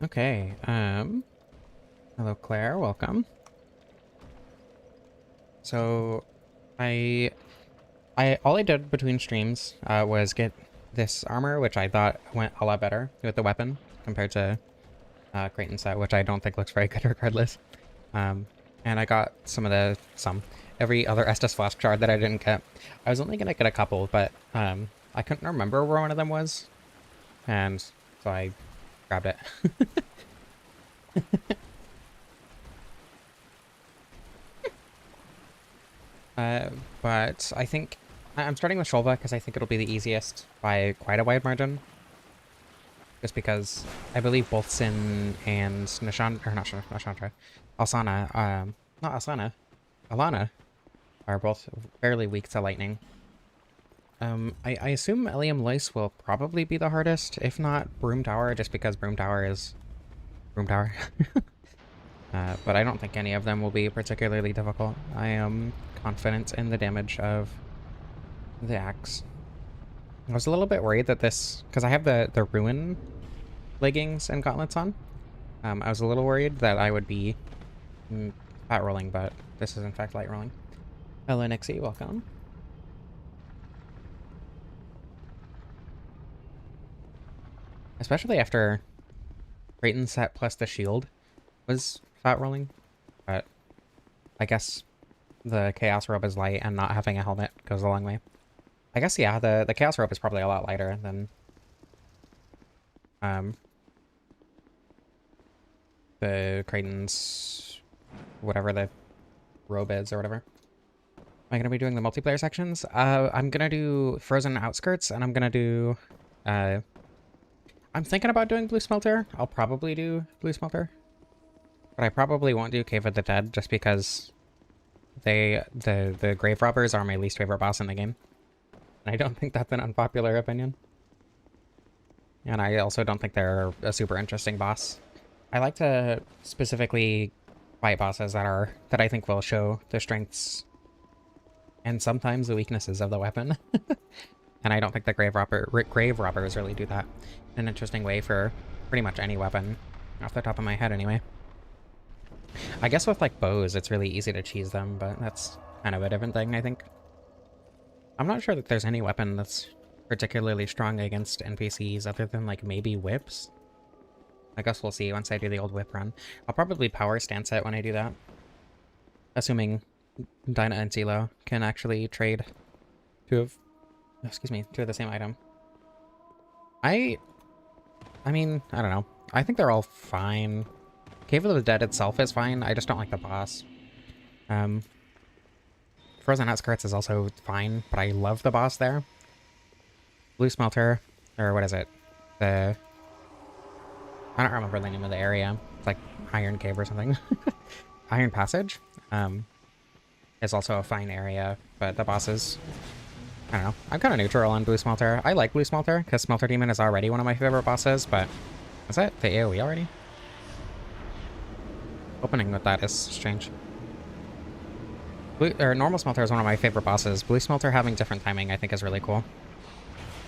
Okay, hello Claire, welcome. So, I, all I did between streams, was get this armor, which I thought went a lot better with the weapon compared to, Creighton's set, which I don't think looks very good regardless. And I got every other Estus Flask shard that I didn't get. I was only gonna get a couple, but, I couldn't remember where one of them was, and so I grabbed it. But I think I'm starting with Shulva because I think it'll be the easiest by quite a wide margin. Just because I believe both Sin and Nashandra, Alsana, not Alsana, Alana are both fairly weak to lightning. I assume Elium Lois will probably be the hardest, if not Broom Tower, just because Broom Tower is Broom Tower. But I don't think any of them will be particularly difficult. I am confident in the damage of the axe. I was a little bit worried that this, because I have the Ruin leggings and gauntlets on. I was a little worried that I would be fat rolling, but this is in fact light rolling. Hello Nixie, welcome. Especially after Creighton's set plus the shield was fat rolling, but I guess the Chaos Robe is light and not having a helmet goes a long way. I guess, yeah, the Chaos Robe is probably a lot lighter than the Creighton's whatever the robe is or whatever. Am I gonna be doing the multiplayer sections? I'm gonna do Frozen Outskirts, and I'm gonna do I'm thinking about doing Blue Smelter. I'll probably do Blue Smelter. But I probably won't do Cave of the Dead just because the Grave Robbers are my least favorite boss in the game. And I don't think that's an unpopular opinion. And I also don't think they're a super interesting boss. I like to specifically fight bosses that I think will show the strengths and sometimes the weaknesses of the weapon. And I don't think the Grave Robbers really do that in an interesting way for pretty much any weapon, off the top of my head anyway. I guess with like bows, it's really easy to cheese them, but that's kind of a different thing, I think. I'm not sure that there's any weapon that's particularly strong against NPCs other than like maybe whips. I guess we'll see once I do the old whip run. I'll probably power stance it when I do that. Assuming Dinah and Zelo can actually trade two of the same item. I mean, I don't know. I think they're all fine. Cave of the Dead itself is fine, I just don't like the boss. Frozen Outskirts is also fine, but I love the boss there. Blue Smelter, or what is it? I don't remember the name of the area. It's like Iron Cave or something. Iron Passage is also a fine area, but the bosses, I don't know. I'm kind of neutral on Blue Smelter. I like Blue Smelter because Smelter Demon is already one of my favorite bosses, but is that the AoE already? Opening with that is strange. Normal Smelter is one of my favorite bosses. Blue Smelter having different timing I think is really cool.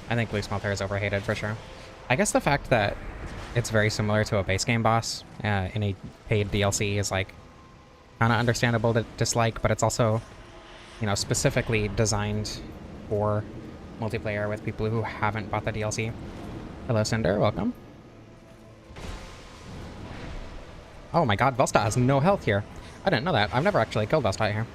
I think Blue Smelter is overhated for sure. I guess the fact that it's very similar to a base game boss in a paid DLC is like kind of understandable to dislike, but it's also, you know, specifically designed for multiplayer with people who haven't bought the DLC. Hello Cinder, welcome. Oh my god, Velsta has no health here. I didn't know that. I've never actually killed Velsta here.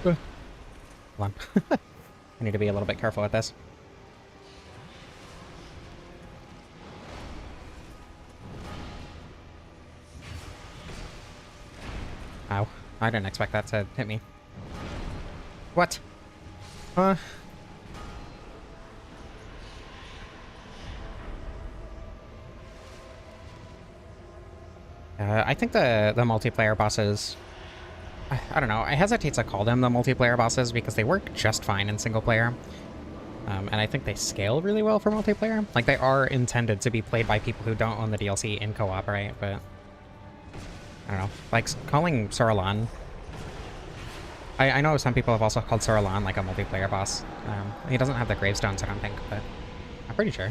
Hold on. I need to be a little bit careful with this. Ow. I didn't expect that to hit me. What? I think the multiplayer bosses, I don't know, I hesitate to call them the multiplayer bosses because they work just fine in single player. And I think they scale really well for multiplayer. Like, they are intended to be played by people who don't own the DLC in co-op, right? But I don't know. Like, calling Sauron I know some people have also called Sorolon like a multiplayer boss. He doesn't have the gravestones, I don't think, but I'm pretty sure.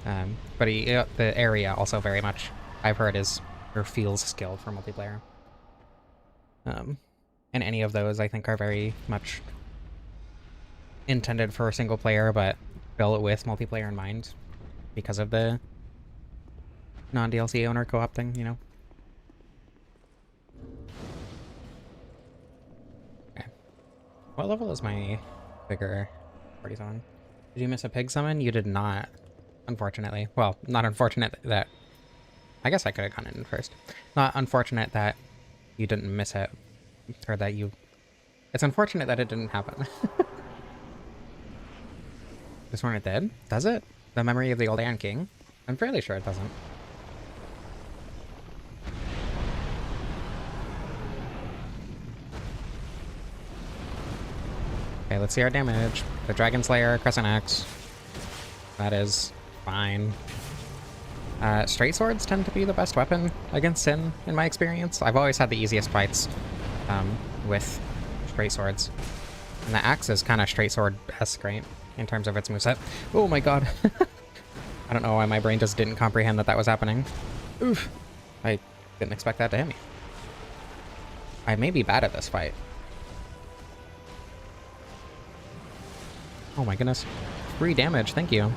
But the area also very much, I've heard, is or feels skilled for multiplayer. And any of those I think are very much intended for a single player, but built with multiplayer in mind because of the non-DLC owner co-op thing, you know? Okay. What level is my bigger 47? Did you miss a pig summon? You did not, unfortunately. Well, not unfortunate that... I guess I could have gone in first. Not unfortunate that you didn't miss it. Or that you... It's unfortunate that it didn't happen. This one it did? Does it? The memory of the old Ant King? I'm fairly sure it doesn't. Okay, let's see our damage. The Dragonslayer, Crescent Axe. That is fine. Straight swords tend to be the best weapon against Sin, in my experience. I've always had the easiest fights with straight swords. And the axe is kind of straight sword-esque, right? In terms of its moveset. Oh my god. I don't know why my brain just didn't comprehend that that was happening. Oof. I didn't expect that to hit me. I may be bad at this fight. Oh my goodness. 3 damage, thank you.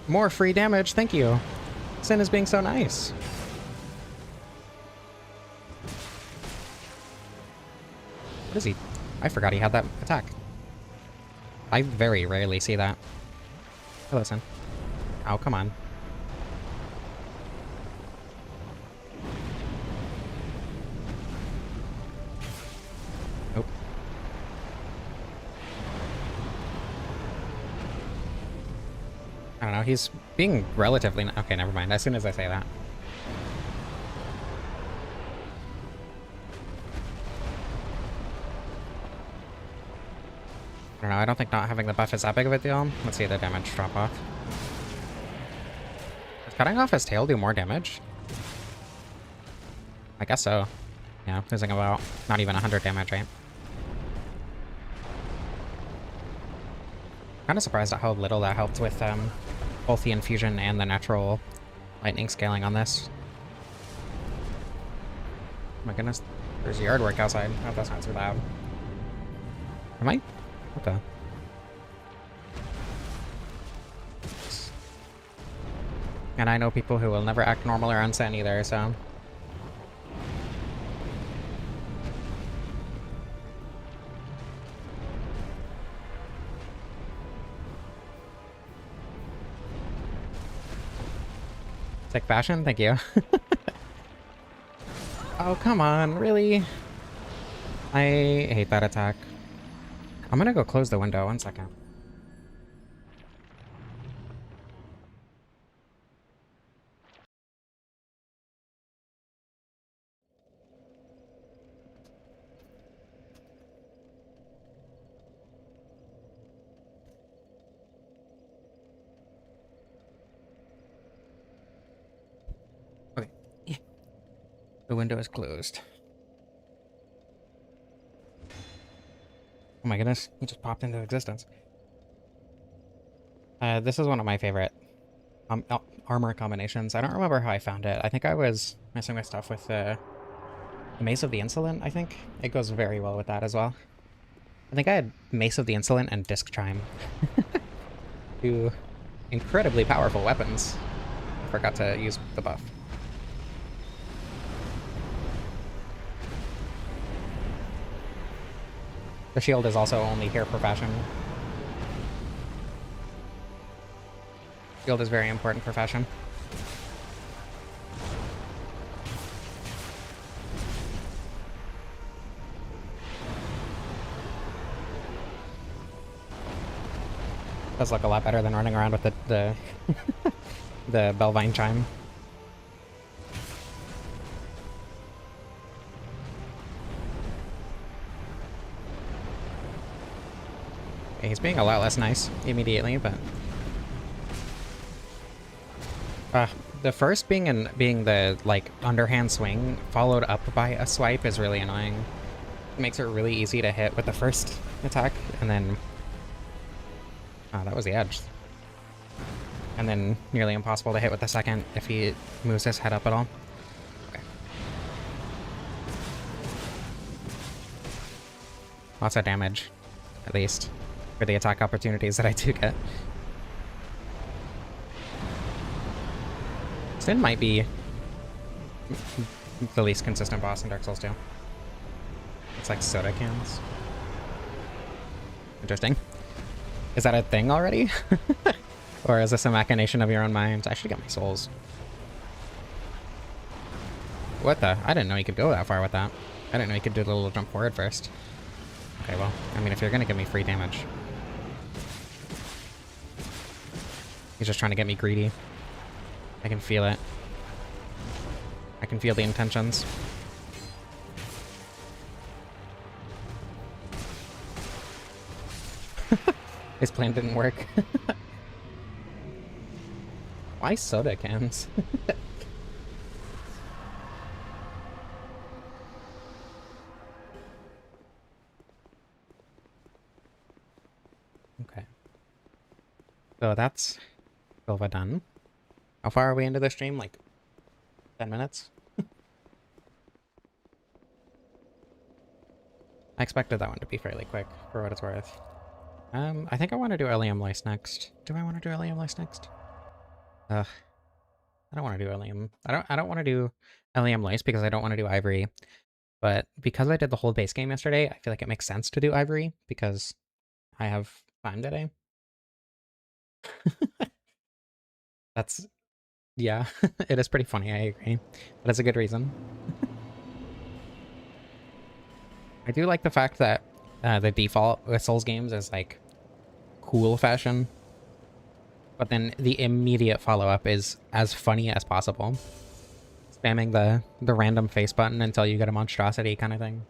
More free damage, thank you. Sin is being so nice. What is he? I forgot he had that attack. I very rarely see that. Hello, Sin. Oh, come on. Nope. I don't know, he's being relatively... Okay, never mind, as soon as I say that. I don't know, I don't think not having the buff is that big of a deal. Let's see the damage drop off. Does cutting off his tail do more damage? I guess so. Yeah, losing about not even 100 damage, right? Kind of surprised at how little that helped with both the infusion and the natural lightning scaling on this. Oh my goodness, there's yard work outside. I hope that's not too loud. Am I? What the? And I know people who will never act normal or Sin either, so... Sick fashion, thank you. Oh, come on, really? I hate that attack. I'm gonna go close the window, 1 second. Okay. Yeah. The window is closed. Oh my goodness, he just popped into existence. This is one of my favorite armor combinations. I don't remember how I found it. I think I was messing with stuff with the Mace of the Insolent, I think. It goes very well with that as well. I think I had Mace of the Insolent and Disc Chime. 2 incredibly powerful weapons. I forgot to use the buff. The shield is also only here for fashion. Shield is very important for fashion. Does look a lot better than running around with the the Belvine chime. Okay, he's being a lot less nice immediately, but Uh, the first being the like underhand swing followed up by a swipe is really annoying. It makes it really easy to hit with the first attack, and then that was the edge. And then nearly impossible to hit with the second if he moves his head up at all. Okay. Lots of damage, at least, for the attack opportunities that I do get. Sin might be the least consistent boss in Dark Souls 2. It's like soda cans. Interesting. Is that a thing already? Or is this a machination of your own mind? I should get my souls. What the? I didn't know you could go that far with that. I didn't know you could do the little jump forward first. Okay, well, I mean, if you're gonna give me free damage. He's just trying to get me greedy. I can feel it. I can feel the intentions. His plan didn't work. Why soda cans? Okay. So that's Silva done. How far are we into the stream? Like 10 minutes? I expected that one to be fairly quick, for what it's worth. I think I want to do Ilium Lice next. Do I want to do Ilium Lice next? Ugh. I don't want to do Ilium. I don't want to do Ilium Lice because I don't want to do Ivory. But because I did the whole base game yesterday, I feel like it makes sense to do Ivory because I have time today. That's... yeah, it is pretty funny, I agree. But it's a good reason. I do like the fact that the default with Souls games is like cool fashion, but then the immediate follow-up is as funny as possible. Spamming the random face button until you get a monstrosity kind of thing.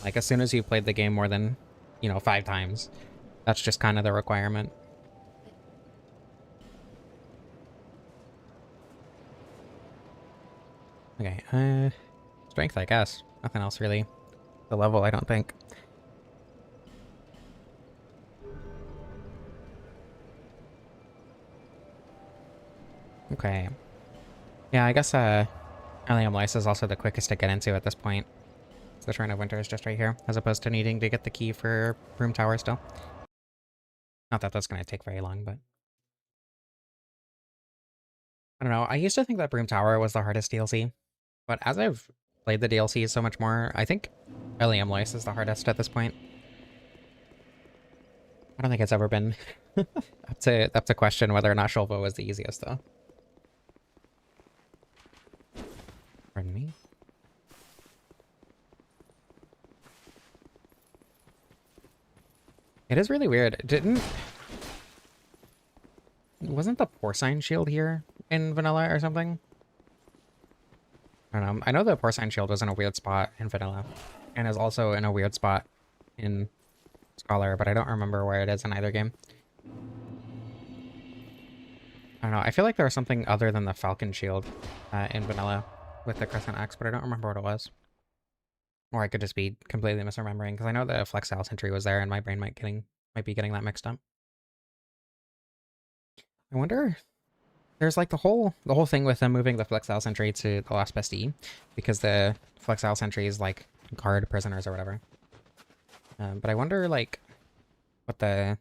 Like as soon as you've played the game more than, 5 times, that's just kind of the requirement. Okay, strength, I guess. Nothing else really. The level, I don't think. Okay. Yeah, I guess Ilium Lice is also the quickest to get into at this point. So the Shrine of Winter is just right here, as opposed to needing to get the key for Broom Tower still. Not that that's going to take very long, but... I don't know, I used to think that Broom Tower was the hardest DLC, but as I've played the DLC so much more, I think Ilium Lice is the hardest at this point. I don't think it's ever been up to question whether or not Shulva was the easiest, though. Pardon me? It is really weird. Wasn't the porcine shield here in vanilla or something? I don't know. I know the porcine shield was in a weird spot in vanilla, and is also in a weird spot in Scholar, but I don't remember where it is in either game. I don't know. I feel like there was something other than the falcon shield in vanilla with the Crescent Axe, but I don't remember what it was. Or I could just be completely misremembering, because I know the Flexile Sentry was there, and my brain might be getting that mixed up. I wonder... There's like the whole thing with them moving the Flexile Sentry to the last best E, because the Flexile Sentry is like guard prisoners or whatever. But I wonder like what the...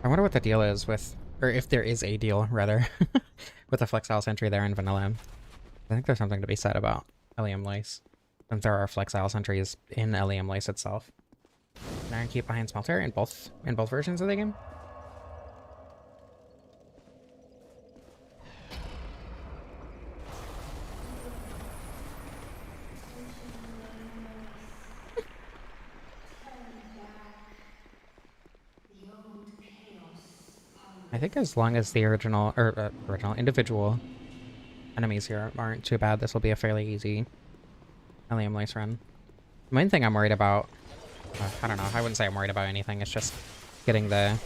I wonder what the deal is with, or if there is a deal, rather, with the Flexile Sentry there in vanilla. I think there's something to be said about Ilium Lice, since there are Flexile Sentries in Ilium Lice itself. Can Iron keep behind Smelter in both versions of the game? I think as long as the original individual enemies here aren't too bad, this will be a fairly easy Ilium Lice run. The main thing I'm worried about, I don't know, I wouldn't say I'm worried about anything, it's just getting the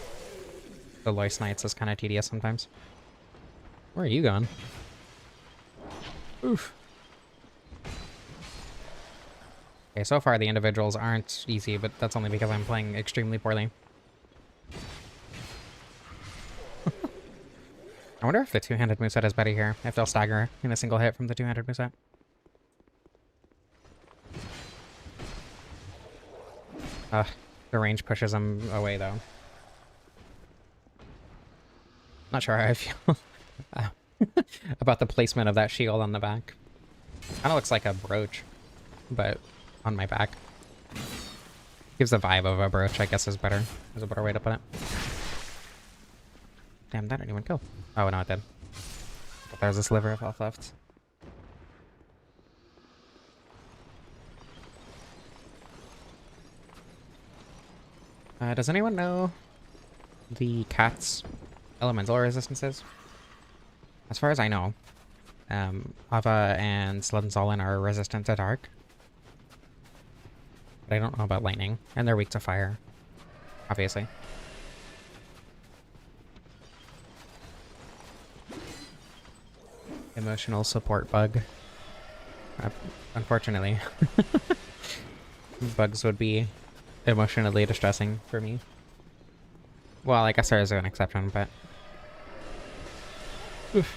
the Loist Knights is kind of tedious sometimes. Where are you going? Oof. Okay, so far the individuals aren't easy, but that's only because I'm playing extremely poorly. I wonder if the two-handed moveset is better here, if they'll stagger in a single hit from the two-handed moveset. The range pushes them away, though. Not sure how I feel about the placement of that shield on the back. Kind of looks like a brooch, but on my back. Gives the vibe of a brooch, I guess is better. Is a better way to put it. Damn, that didn't even kill. Oh, no, it did. But there's a sliver of health left. Does anyone know the cat's elemental resistances? As far as I know, Ava and Sludenzolin are resistant to dark. But I don't know about lightning, and they're weak to fire, obviously. Emotional support bug. Unfortunately. Bugs would be emotionally distressing for me. Well, I guess there is an exception, but... Oof.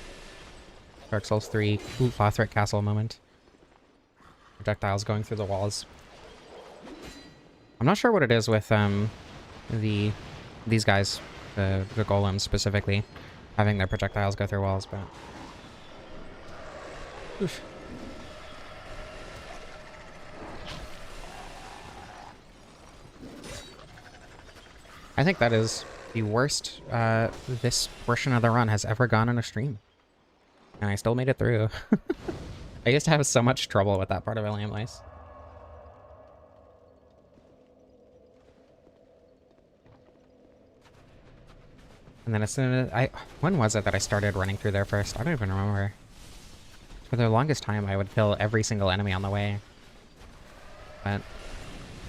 Dark Souls 3 Lothric Castle moment. Projectiles going through the walls. I'm not sure what it is with these guys, the golems specifically, having their projectiles go through walls, but... Oof. I think that is the worst this portion of the run has ever gone in a stream. And I still made it through. I used to have so much trouble with that part of Alien Lice. And then as soon as when was it that I started running through there first? I don't even remember. For the longest time, I would kill every single enemy on the way. But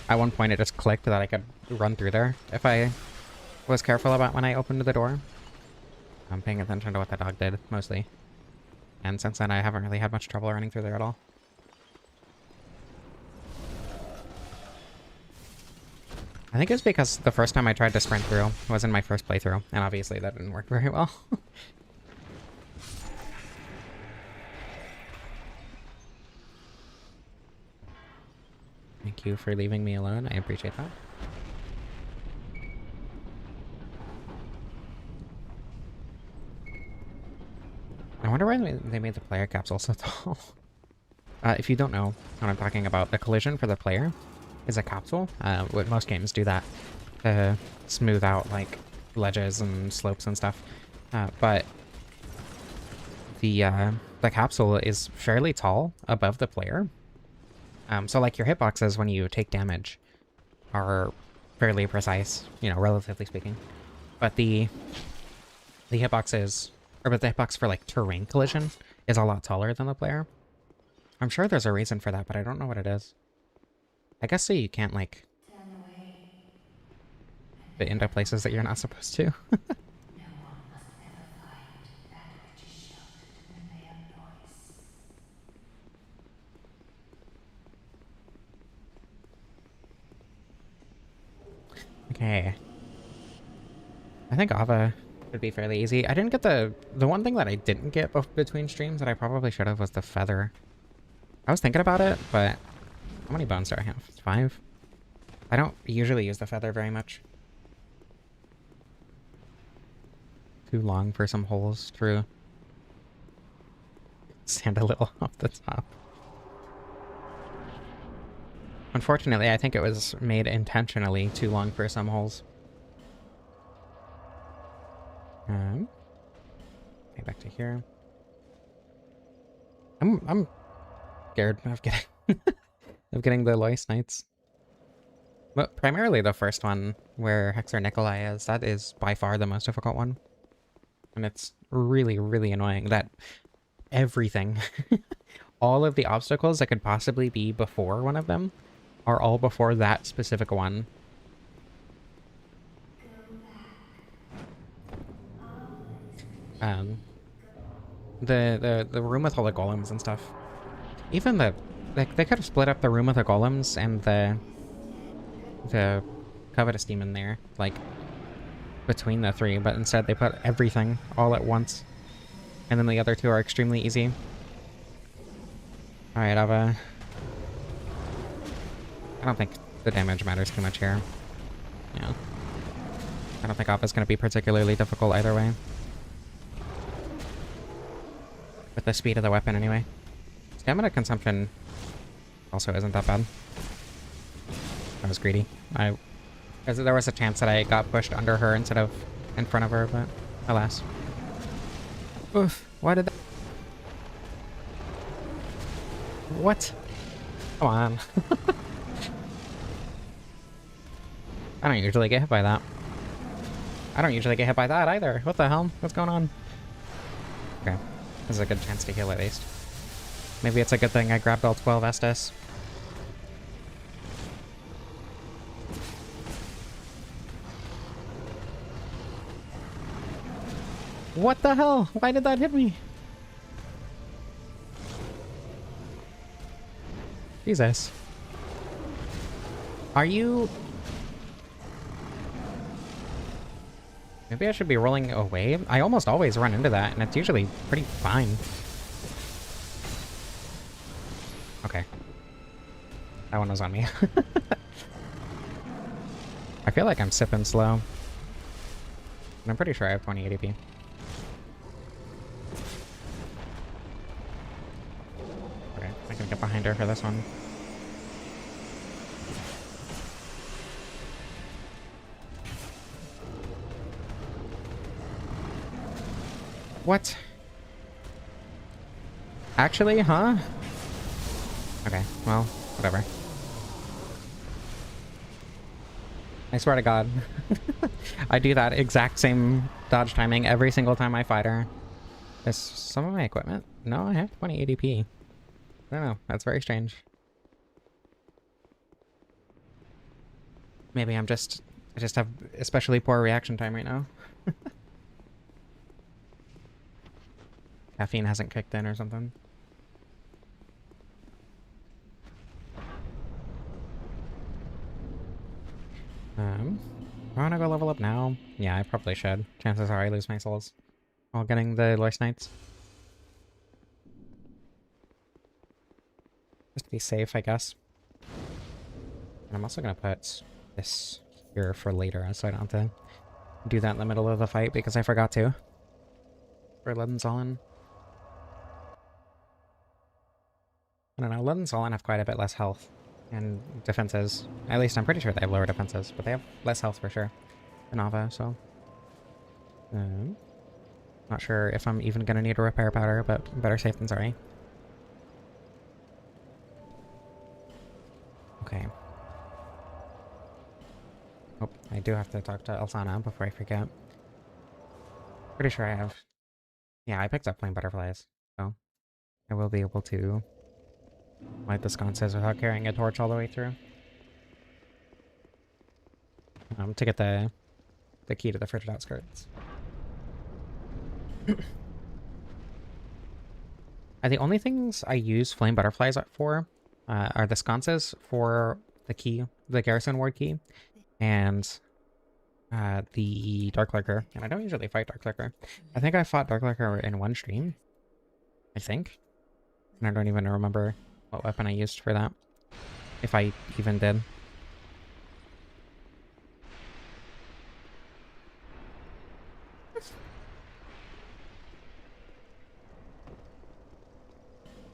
at one point, it just clicked that I could run through there if I was careful about when I opened the door. I'm paying attention to what the dog did, mostly. And since then, I haven't really had much trouble running through there at all. I think it's because the first time I tried to sprint through was in my first playthrough, and obviously that didn't work very well. Thank you for leaving me alone. I appreciate that. I wonder why they made the player capsule so tall. If you don't know what I'm talking about, the collision for the player is a capsule. Most games do that to smooth out like ledges and slopes and stuff. But the capsule is fairly tall above the player. So like your hitboxes when you take damage are fairly precise, you know, relatively speaking. But the hitboxes, but the hitbox for like terrain collision is a lot taller than the player. I'm sure there's a reason for that, but I don't know what it is. I guess so you can't like fit into places that you're not supposed to. Okay. I think Ava would be fairly easy. I didn't get the one thing that I didn't get between streams that I probably should have was the feather. I was thinking about it, but how many bones do I have? 5? I don't usually use the feather very much. Too long for some holes, true. Stand a little off the top. Unfortunately, I think it was made intentionally too long for some holes. Back to here. I'm scared of getting of getting the Loist Knights. But primarily the first one, where Hexer Nikolai is, that is by far the most difficult one. And it's really, really annoying that everything, all of the obstacles that could possibly be before one of them, are all before that specific one. Um, the room with all the golems and stuff. Even they could have split up the room with the golems and the covetous demon there, like between the three, but instead they put everything all at once. And then the other two are extremely easy. Alright, I don't think the damage matters too much here. Yeah. I don't think Ava's going to be particularly difficult either way. With the speed of the weapon anyway. Stamina consumption also isn't that bad. I was greedy. There was a chance that I got pushed under her instead of in front of her, but alas. Oof, why did that... What? Come on. I don't usually get hit by that. I don't usually get hit by that either. What the hell? What's going on? Okay. This is a good chance to heal at least. Maybe it's a good thing I grabbed all 12 Estus. What the hell? Why did that hit me? Jesus. Are you... Maybe I should be rolling away? I almost always run into that, and it's usually pretty fine. Okay. That one was on me. I feel like I'm sipping slow. And I'm pretty sure I have 20 ADP. Okay, I can get behind her for this one. What? Actually, huh? Okay, well, whatever. I swear to God. I do that exact same dodge timing every single time I fight her. Is some of my equipment? No, I have 20 ADP. I don't know, that's very strange. Maybe I just have especially poor reaction time right now. Caffeine hasn't kicked in or something. I wanna go level up now? Yeah, I probably should. Chances are I lose my souls while getting the Loist Knights. Just to be safe, I guess. And I'm also gonna put this here for later, so I don't have to do that in the middle of the fight because I forgot to. For Ledensollen. I don't know, Ledensollen have quite a bit less health and defenses. At least I'm pretty sure they have lower defenses, but they have less health for sure than Ava, so... not sure if I'm even gonna need a repair powder, but better safe than sorry. Okay. Oh, I do have to talk to Elsana before I forget. Pretty sure I have... Yeah, I picked up flame butterflies, so I will be able to light the sconces without carrying a torch all the way through. To get the key to the frigid outskirts. The only things I use flame butterflies for are the sconces for the key, the garrison ward key, and the Dark Lurker. And I don't usually fight Dark Lurker. I think I fought Dark Lurker in one stream. I think. And I don't even remember what weapon I used for that. If I even did.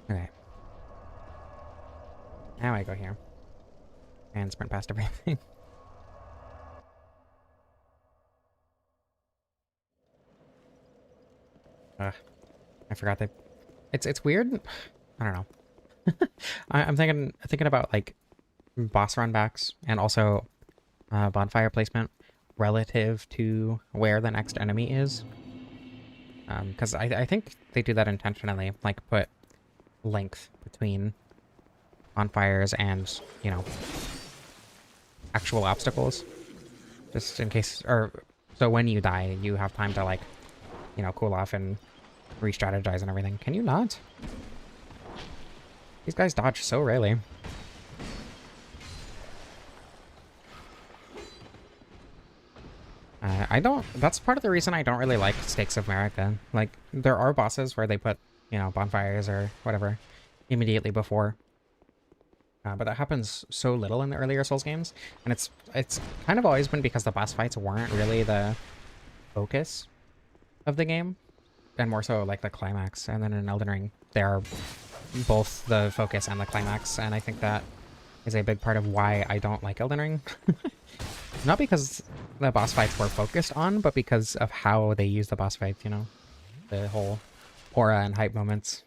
Okay. Now I go here. And sprint past everything. I forgot that. It's weird. I don't know. I'm thinking about like boss run backs and also bonfire placement relative to where the next enemy is. Because I think they do that intentionally, like put length between bonfires and, you know, actual obstacles. Just in case, or so when you die, you have time to like you know, cool off and re-strategize and everything. Can you not? These guys dodge so rarely. I don't... That's part of the reason I don't really like Stakes of America. Like, there are bosses where they put, you know, bonfires or whatever immediately before. But that happens so little in the earlier Souls games. And it's kind of always been because the boss fights weren't really the focus of the game. And more so, like, the climax. And then in Elden Ring, they're both the focus and the climax. And I think that is a big part of why I don't like Elden Ring. Not because the boss fights were focused on, but because of how they use the boss fights, you know? The whole aura and hype moments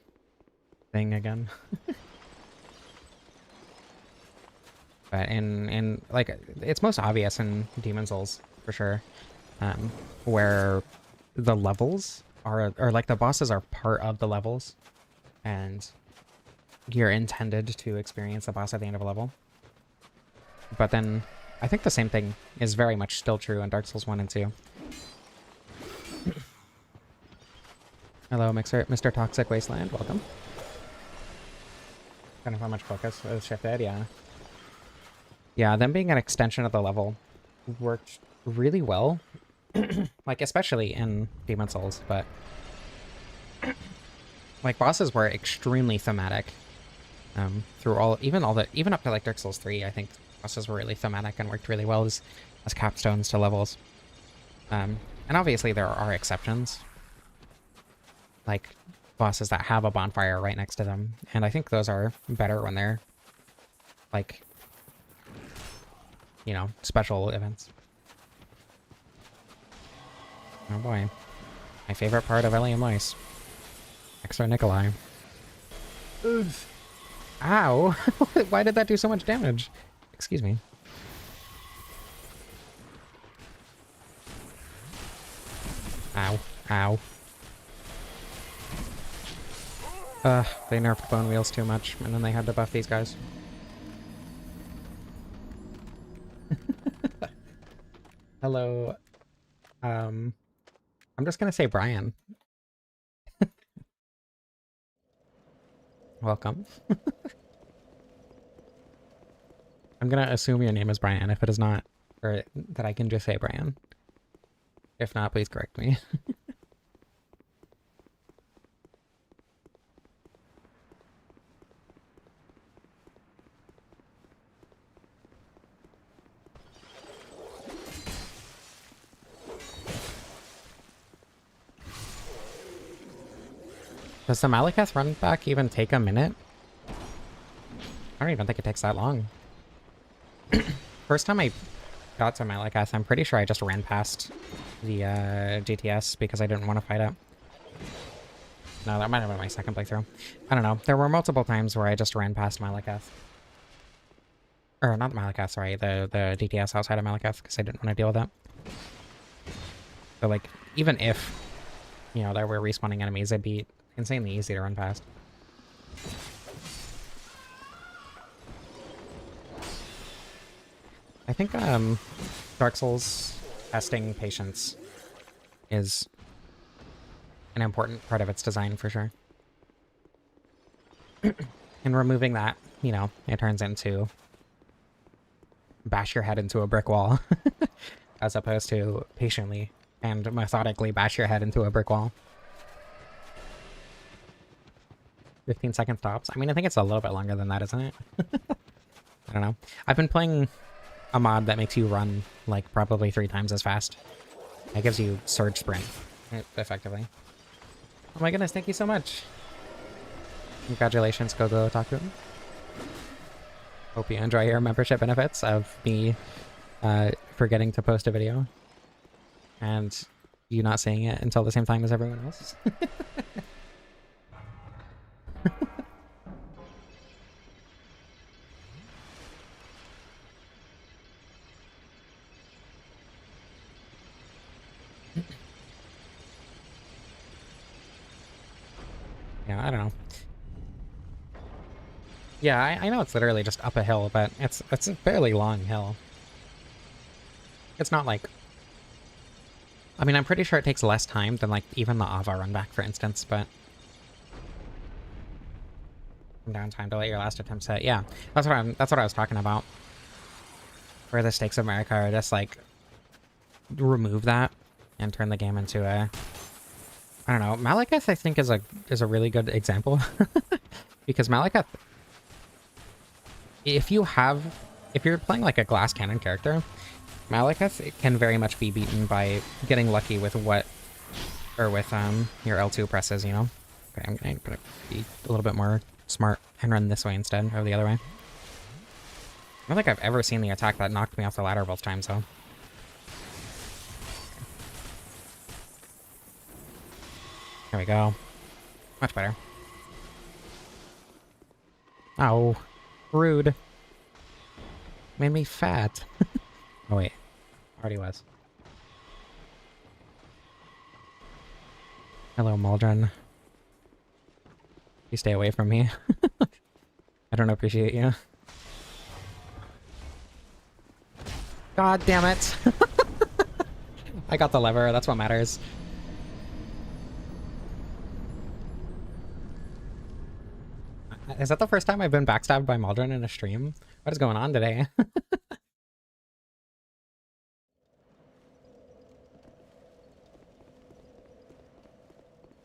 thing again. But in like, it's most obvious in Demon Souls, for sure. Where the levels are, or like the bosses are part of the levels. And you're intended to experience the boss at the end of a level. But then I think the same thing is very much still true in Dark Souls 1 and 2. Hello, Mr. Toxic Wasteland. Welcome. Kind of how much focus was shifted, yeah. Yeah, them being an extension of the level worked really well. Like, especially in Demon Souls, but... like, bosses were extremely thematic. Through even up to, like, Dark Souls 3, I think bosses were really thematic and worked really well as capstones to levels. And obviously there are exceptions. Like, bosses that have a bonfire right next to them. And I think those are better when they're, like, you know, special events. Oh boy. My favorite part of Ellie and Mice. Extra Nikolai. Oof. Ow! Why did that do so much damage? Excuse me. Ow. Ow. They nerfed bone wheels too much, and then they had to buff these guys. Hello. I'm just gonna say Brian. Welcome. I'm gonna assume your name is Brian if it is not, or that I can just say Brian. If not, please correct me. Does the Malekith run back even take a minute? I don't even think it takes that long. First time I got to Malekith, I'm pretty sure I just ran past the GTS because I didn't want to fight it. No, that might have been my second playthrough. I don't know. There were multiple times where I just ran past Malekith. Or not Malekith, sorry, the GTS outside of Malekith because I didn't want to deal with that. So like, even if, you know, there were respawning enemies, it'd be insanely easy to run past. I think Dark Souls testing patience is an important part of its design for sure. And removing that, you know, it turns into bash your head into a brick wall as opposed to patiently and methodically bash your head into a brick wall. 15-second stops. I mean, I think it's a little bit longer than that, isn't it? I don't know. I've been playing a mod that makes you run like probably 3 times as fast. It gives you surge sprint, effectively. Oh my goodness, thank you so much. Congratulations, Gogo Otaku. Hope you enjoy your membership benefits of me forgetting to post a video and you not seeing it until the same time as everyone else. Yeah, I don't know. Yeah, I know it's literally just up a hill, but it's a fairly long hill. It's not like I mean, I'm pretty sure it takes less time than, like, even the Ava run back, for instance, but... Downtime to let your last attempt set. Yeah, that's what I was talking about. Where the stakes of America are just, like, remove that and turn the game into a... I don't know. Malekith, I think, is a really good example. Because Malekith... If you're playing, like, a glass cannon character, Malekith can very much be beaten by getting lucky with your L2 presses, you know? Okay, I'm going to be a little bit more smart and run this way instead, or the other way. I don't think I've ever seen the attack that knocked me off the ladder both times, though. There we go. Much better. Oh, rude. Made me fat. Oh wait, already was. Hello, Maldron. You stay away from me. I don't appreciate you. God damn it. I got the lever, that's what matters. Is that the first time I've been backstabbed by Maldron in a stream? What is going on today?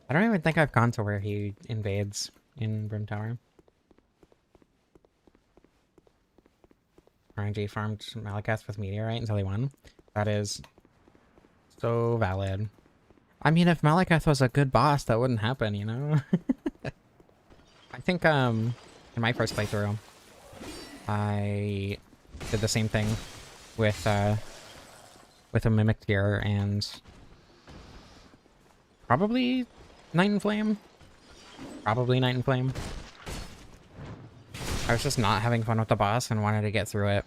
I don't even think I've gone to where he invades in Brim Tower. RNG farmed Malekith with Meteorite until he won. That is so valid. I mean, if Malekith was a good boss, that wouldn't happen, you know? I think, in my first playthrough, I did the same thing with a Mimic Gear and probably Night and Flame? Probably Night and Flame. I was just not having fun with the boss and wanted to get through it.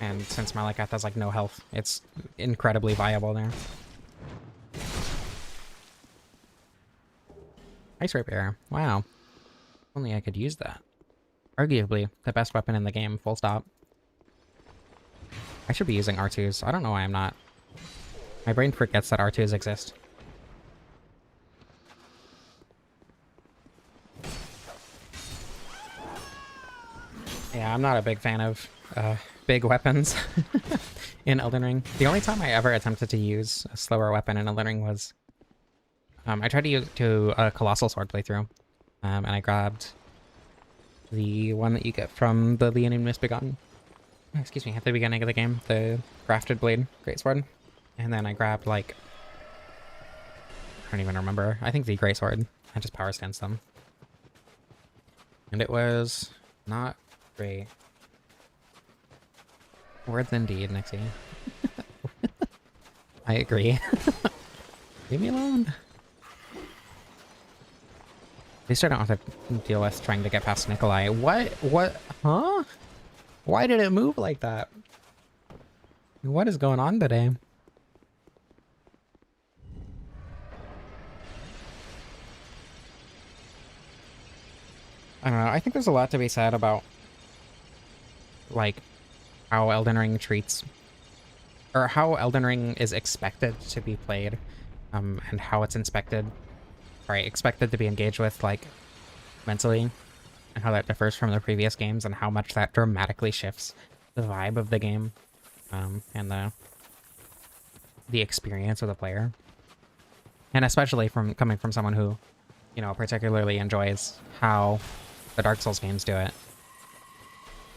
And since Malekith has, like, no health, it's incredibly viable there. Ice Rapier. Wow. Only I could use that. Arguably the best weapon in the game, full stop. I should be using R2s. I don't know why I'm not. My brain forgets that R2s exist. Yeah, I'm not a big fan of big weapons in Elden Ring. The only time I ever attempted to use a slower weapon in Elden Ring was... I tried to do a Colossal Sword playthrough, and I grabbed the one that you get from the Leonin Misbegotten. Excuse me, at the beginning of the game, the Crafted Blade Greatsword. And then I grabbed, like... I don't even remember. I think the Greatsword. I just power stanced them. And it was not great. Words indeed, Nixie. I agree. Leave me alone. At least I don't have to deal with trying to get past Nikolai. What? Huh? Why did it move like that? What is going on today? I don't know. I think there's a lot to be said about, like, how Elden Ring treats... or how Elden Ring is expected to be played, and how it's expected to be engaged with, like, mentally, and how that differs from the previous games, and how much that dramatically shifts the vibe of the game, and the experience of the player. And especially coming from someone who, you know, particularly enjoys how the Dark Souls games do it,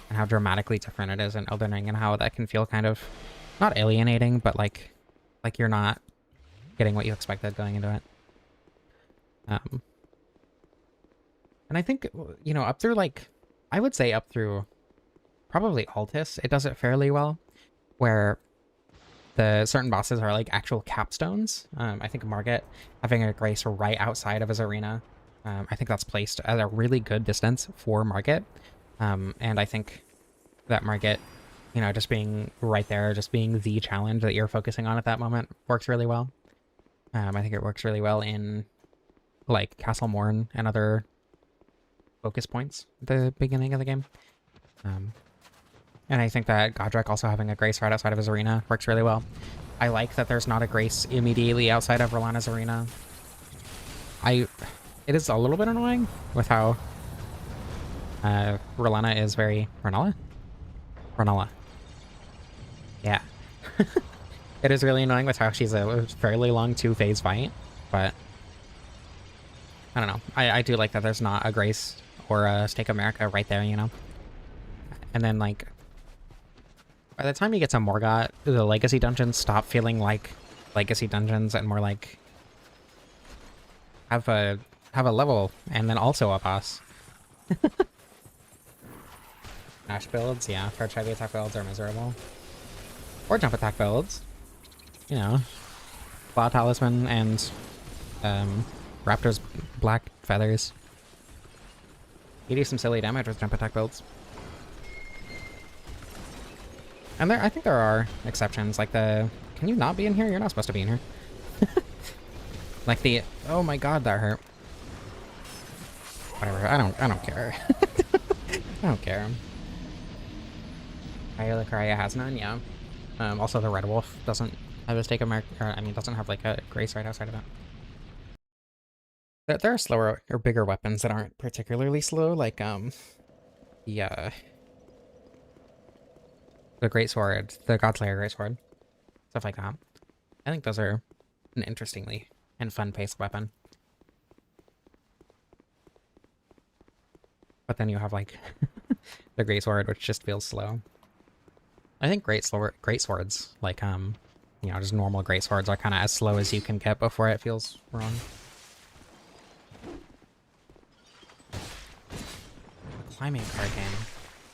and how dramatically different it is in Elden Ring, and how that can feel kind of not alienating, but like you're not getting what you expected going into it. And I think, you know, up through, like, I would say up through probably Altus, it does it fairly well, where the certain bosses are like actual capstones. I think Margit having a Grace right outside of his arena, I think that's placed at a really good distance for Margit. And I think that Margit, you know, just being right there, just being the challenge that you're focusing on at that moment works really well. I think it works really well in, like, Castle Morn and other focus points at the beginning of the game. And I think that Godric also having a Grace right outside of his arena works really well. I like that there's not a Grace immediately outside of Rolana's arena. It is a little bit annoying with how Rolana is very... Renala? Renala. Yeah. It is really annoying with how she's a fairly long 2-phase fight, but I don't know. I do like that there's not a Grace or a Stake America right there, you know? And then, like, by the time you get to Morgott, the Legacy dungeons stop feeling like Legacy dungeons and more like have a level and then also a boss. Dash builds, yeah. Charge heavy attack builds are miserable. Or jump attack builds. You know. Claw Talisman and Raptor's Black Feathers. You do some silly damage with jump attack builds. And I think there are exceptions, like the... Can you not be in here? You're not supposed to be in here. Like the... Oh my god, that hurt. Whatever, I don't care. I don't care. Ayala has none, yeah. Also the Red Wolf doesn't have a Stake America, I mean, doesn't have like a Grace right outside of that. There are slower or bigger weapons that aren't particularly slow, like the Greatsword, the Godslayer Greatsword, stuff like that. I think those are an interestingly and fun-paced weapon. But then you have like the Greatsword, which just feels slow. I think greatswords, like you know, just normal greatswords are kind of as slow as you can get before it feels wrong. A climbing card game.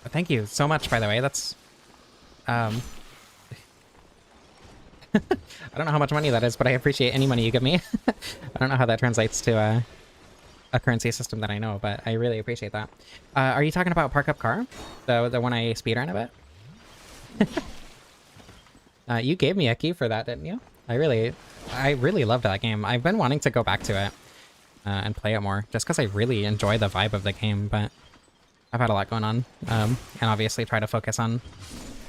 But thank you so much, by the way. That's I don't know how much money that is, but I appreciate any money you give me. I don't know how that translates to a currency system that I know, but I really appreciate that. Are you talking about Park Up Car? The one I speedrun a bit? You gave me a key for that, didn't you? I really loved that game. I've been wanting to go back to it and play it more, just because I really enjoy the vibe of the game, but I've had a lot going on. And obviously try to focus on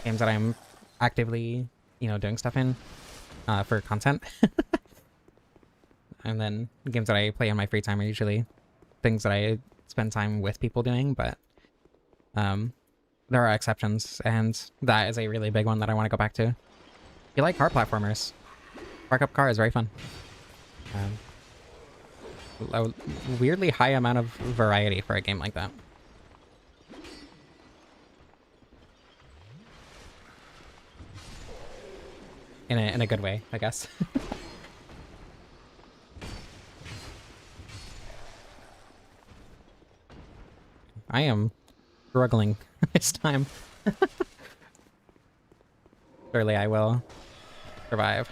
games that I'm actively, you know, doing stuff in for content. And then games that I play in my free time are usually things that I spend time with people doing, but there are exceptions, and that is a really big one that I want to go back to. If you like car platformers, Park Up Car is very fun. A weirdly high amount of variety for a game like that. In a good way, I guess. I am struggling this time. Surely I will survive.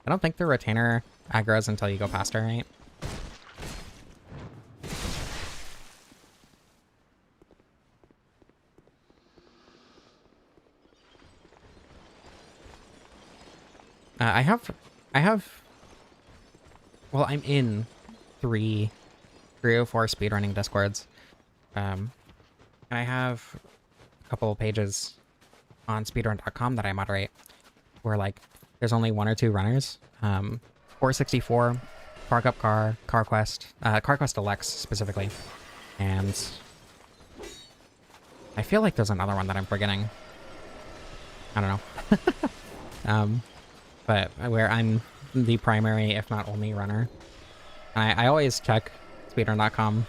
I don't think the retainer aggroes until you go past her, right? I have, well, I'm in three or four speedrunning discords. And I have a couple pages on speedrun.com that I moderate where, like, there's only 1 or 2 runners. 464, Park Up Car, CarQuest Deluxe specifically. And I feel like there's another one that I'm forgetting. I don't know. But where I'm the primary, if not only, runner. I always check speedrun.com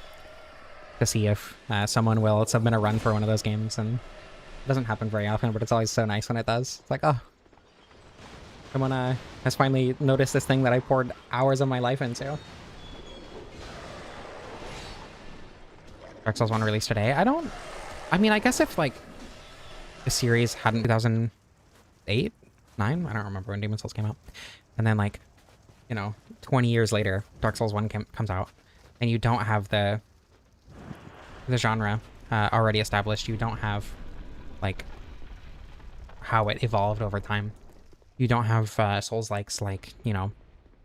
to see if someone will submit a run for one of those games, and it doesn't happen very often, but it's always so nice when it does. It's like, oh, someone has finally noticed this thing that I poured hours of my life into. Dark Souls 1 released today. I mean, I guess if, like, the series hadn't 2008, 9? I don't remember when Demon's Souls came out. And then, like, you know, 20 years later, Dark Souls 1 comes out, and you don't have the genre already established. You don't have, like, how it evolved over time. You don't have Souls-likes like, you know,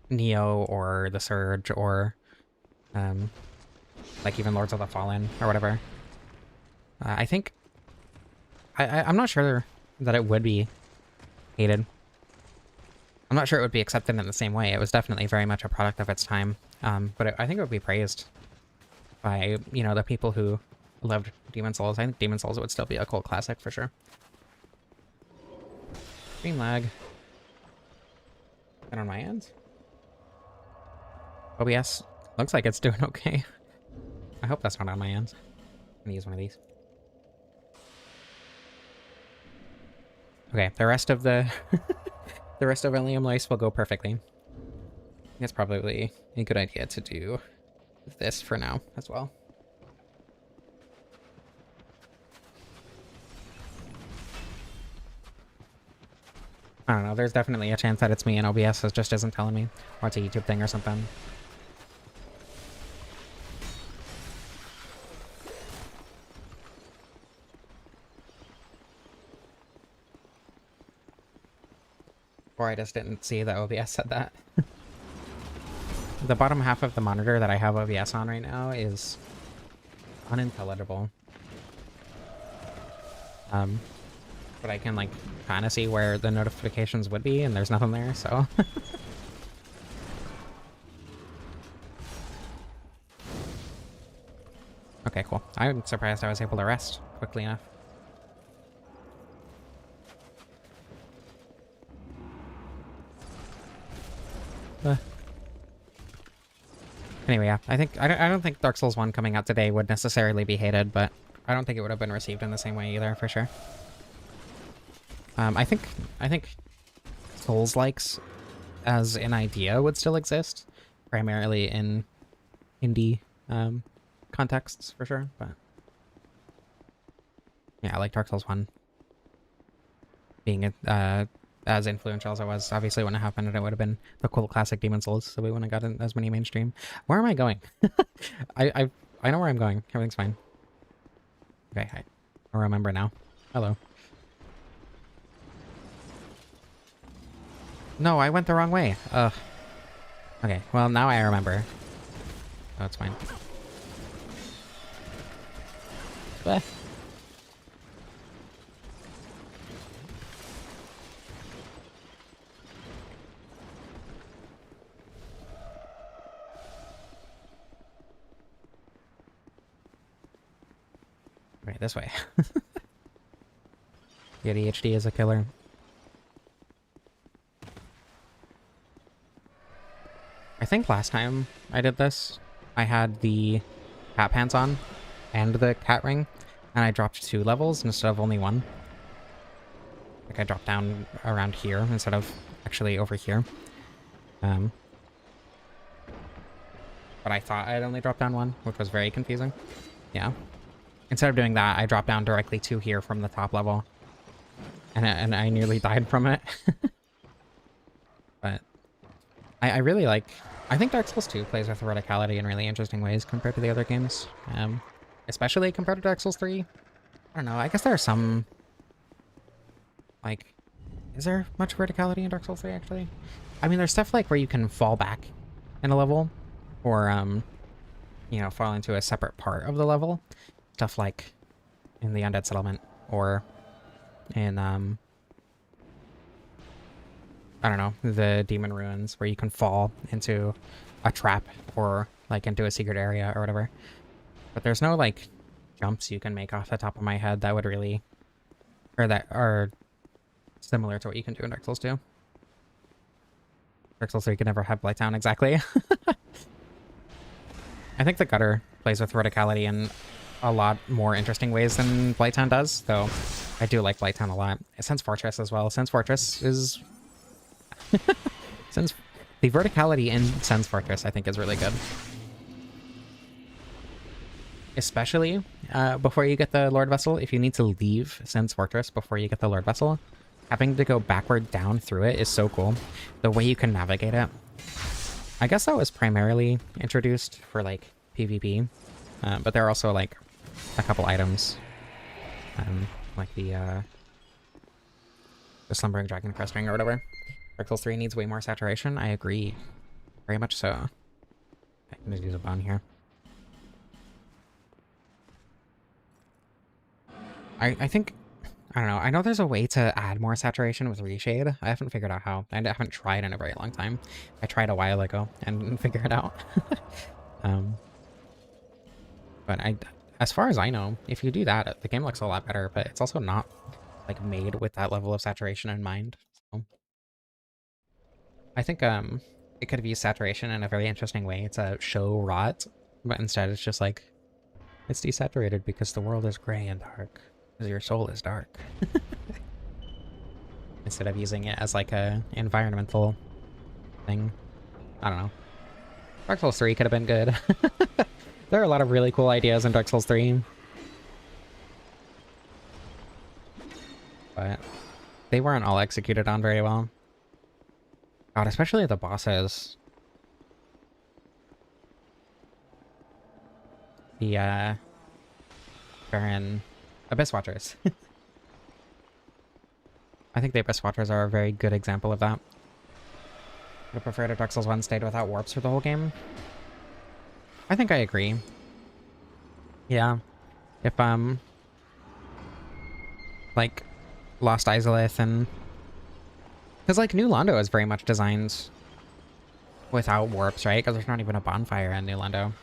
Neo or The Surge or, like, even Lords of the Fallen or whatever. I think... I'm not sure that it would be hated. I'm not sure it would be accepted in the same way. It was definitely very much a product of its time. But I think it would be praised by, you know, the people who loved Demon Souls. I think Demon Souls would still be a cult classic for sure. Stream lag. Is that on my end? OBS looks like it's doing okay. I hope that's not on my end. I'm gonna use one of these. Okay, the rest of the the rest of Ilium Lice will go perfectly. I think it's probably a good idea to do this for now as well. I don't know, there's definitely a chance that it's me and OBS just isn't telling me, or it's a YouTube thing or something. Or I just didn't see that OBS said that. The bottom half of the monitor that I have OBS on right now is unintelligible. But I can like kind of see where the notifications would be, and there's nothing there, so. Okay, cool. I'm surprised I was able to rest quickly enough. Anyway, yeah, I don't think Dark Souls 1 coming out today would necessarily be hated, but I don't think it would have been received in the same way either, for sure. I think Souls-likes as an idea would still exist, primarily in indie contexts, for sure, but yeah, like Dark Souls 1 being as influential as it was, obviously when it happened, it would have been the cool classic Demon Souls, so we wouldn't have gotten as many mainstream. Where am I going? I know where I'm going. Everything's fine. Okay, I remember now. Hello. No, I went the wrong way. Ugh. Okay, well, now I remember. Oh, it's fine. Bleh. Right, this way. The ADHD is a killer. I think last time I did this, I had the cat pants on and the cat ring, and I dropped 2 levels instead of only 1. Like I dropped down around here instead of actually over here. But I thought I'd only dropped down 1, which was very confusing. Yeah. Instead of doing that, I dropped down directly to here from the top level. And I nearly died from it. But I really like... I think Dark Souls 2 plays with verticality in really interesting ways compared to the other games. Especially compared to Dark Souls 3. I don't know, I guess there are some... Like... Is there much verticality in Dark Souls 3, actually? I mean, there's stuff like where you can fall back in a level. Or, you know, fall into a separate part of the level. Stuff like in the Undead Settlement, or in, I don't know, the Demon Ruins, where you can fall into a trap, or, like, into a secret area, or whatever. But there's no, like, jumps you can make off the top of my head that would really, or that are similar to what you can do in Dark Souls 2. Dark Souls 3 could never have Blighttown, exactly. I think the Gutter plays with verticality in a lot more interesting ways than Blighttown does, though I do like Blighttown a lot. Sense Fortress as well. Sense Fortress is... The verticality in Sense Fortress, I think, is really good. Especially before you get the Lord Vessel. If you need to leave Sense Fortress before you get the Lord Vessel, having to go backward down through it is so cool. The way you can navigate it. I guess that was primarily introduced for, like, PvP. But there are also, like, a couple items. Like the Slumbering Dragon Crest Ring or whatever. Dark Souls 3 needs way more saturation. I agree. Very much so. Okay, I'm gonna use a bone here. I think I don't know. I know there's a way to add more saturation with reshade. I haven't figured out how. I haven't tried in a very long time. I tried a while ago and didn't figure it out. um, but as far as I know, if you do that, the game looks a lot better, but it's also not like made with that level of saturation in mind. So I think it could have used saturation in a very interesting way to show rot, but instead it's just like it's desaturated because the world is gray and dark. Because your soul is dark. Instead of using it as like a environmental thing. I don't know. Dark Souls 3 could have been good. There are a lot of really cool ideas in Dark Souls 3. But they weren't all executed on very well. God, especially the bosses. The Baron Abyss Watchers. I think the Abyss Watchers are a very good example of that. Would have preferred if Dark Souls 1 stayed without warps for the whole game. I think I agree. Yeah. If, like, Lost Izalith and... Because, like, New Londo is very much designed without warps, right? Because there's not even a bonfire in New Londo.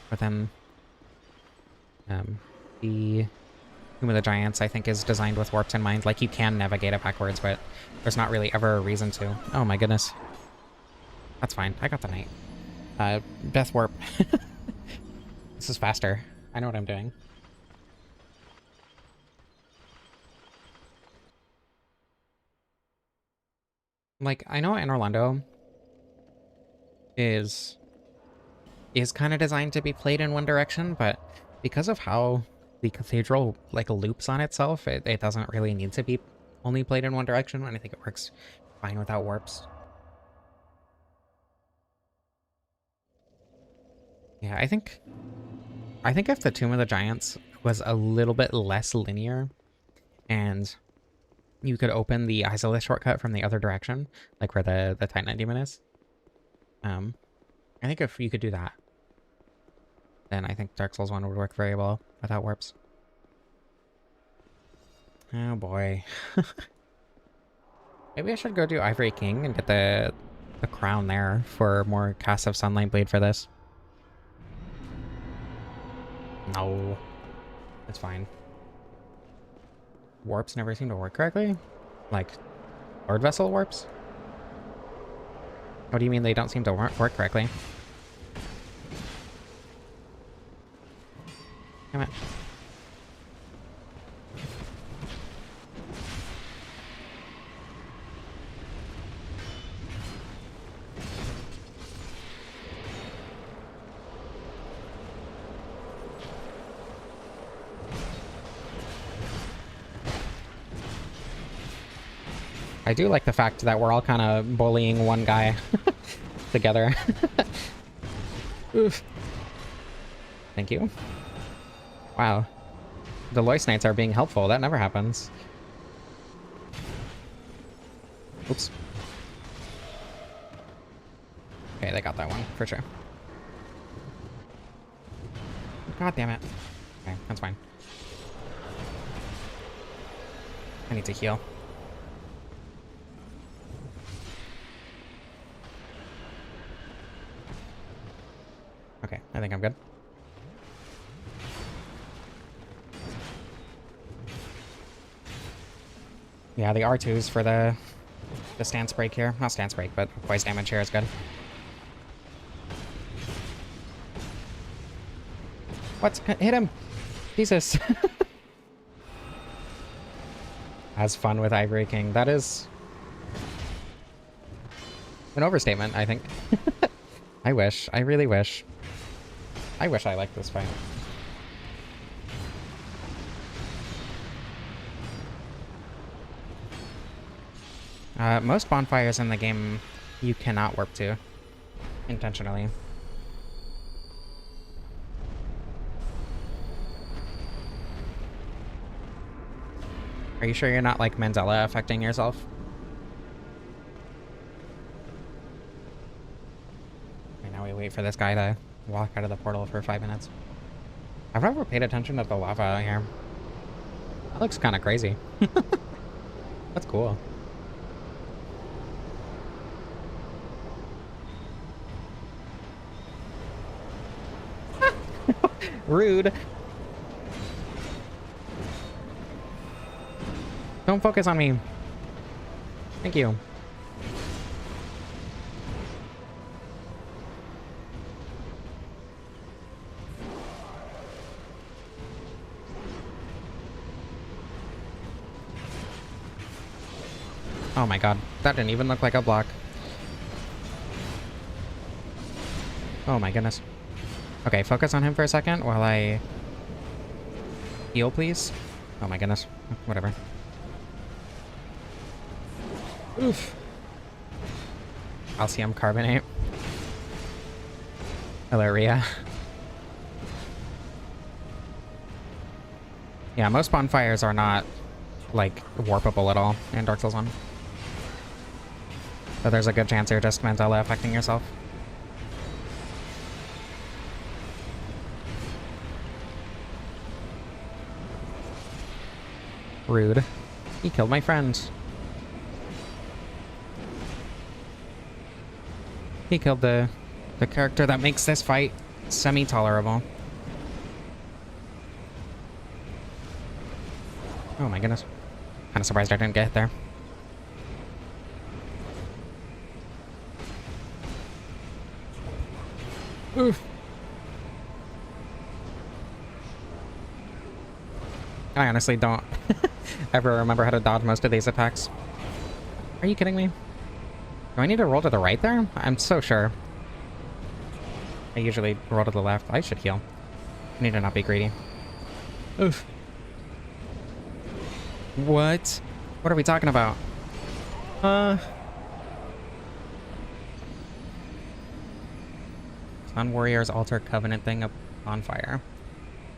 But then... the Tomb of the Giants, I think, is designed with warps in mind. Like, you can navigate it backwards, but there's not really ever a reason to. Oh my goodness. That's fine. I got the knight. Death warp. This is faster. I know what I'm doing. Like, I know Anor Londo is kind of designed to be played in one direction, but because of how the cathedral like loops on itself, it doesn't really need to be only played in one direction, and I think it works fine without warps. Yeah, I think if the Tomb of the Giants was a little bit less linear, and you could open the Izalith shortcut from the other direction, like where the Titanite Demon is, I think if you could do that, then I think Dark Souls 1 would work very well without warps. Oh boy. Maybe I should go do Ivory King and get the crown there for more casts of Sunlight Blade for this. No. It's fine. Warps never seem to work correctly? Like, Lord Vessel warps? What do you mean they don't seem to work correctly? Damn it. I do like the fact that we're all kind of bullying one guy together. Oof. Thank you. Wow. The Lois Knights are being helpful. That never happens. Oops. Okay, they got that one, for sure. God damn it. Okay, that's fine. I need to heal. Okay, I think I'm good. Yeah, the R2s for the stance break here. Not stance break, but poise damage here is good. What? Hit him! Jesus! Has fun with Ivory King. That is an overstatement, I think. I wish. I really wish. I wish I liked this fight. Most bonfires in the game you cannot warp to. Intentionally. Are you sure you're not like Mandela affecting yourself? Okay, now we wait for this guy to walk out of the portal for 5 minutes. I've never paid attention to the lava here. That looks kind of crazy. That's cool. Rude. Don't focus on me. Thank you. Oh my god, that didn't even look like a block. Oh my goodness. Okay, focus on him for a second while I heal, please. Oh my goodness. Whatever. Oof. Calcium carbonate. Hilaria. Yeah, most bonfires are not, like, warpable at all in Dark Souls 1. So there's a good chance you're just Mandela affecting yourself. Rude. He killed my friend. He killed the character that makes this fight semi-tolerable. Oh my goodness. Kind of surprised I didn't get hit there. Oof. I honestly don't ever remember how to dodge most of these attacks. Are you kidding me? Do I need to roll to the right there? I'm so sure. I usually roll to the left. I should heal. I need to not be greedy. Oof. What? What are we talking about? Sun Warrior's Altar Covenant thing up on fire.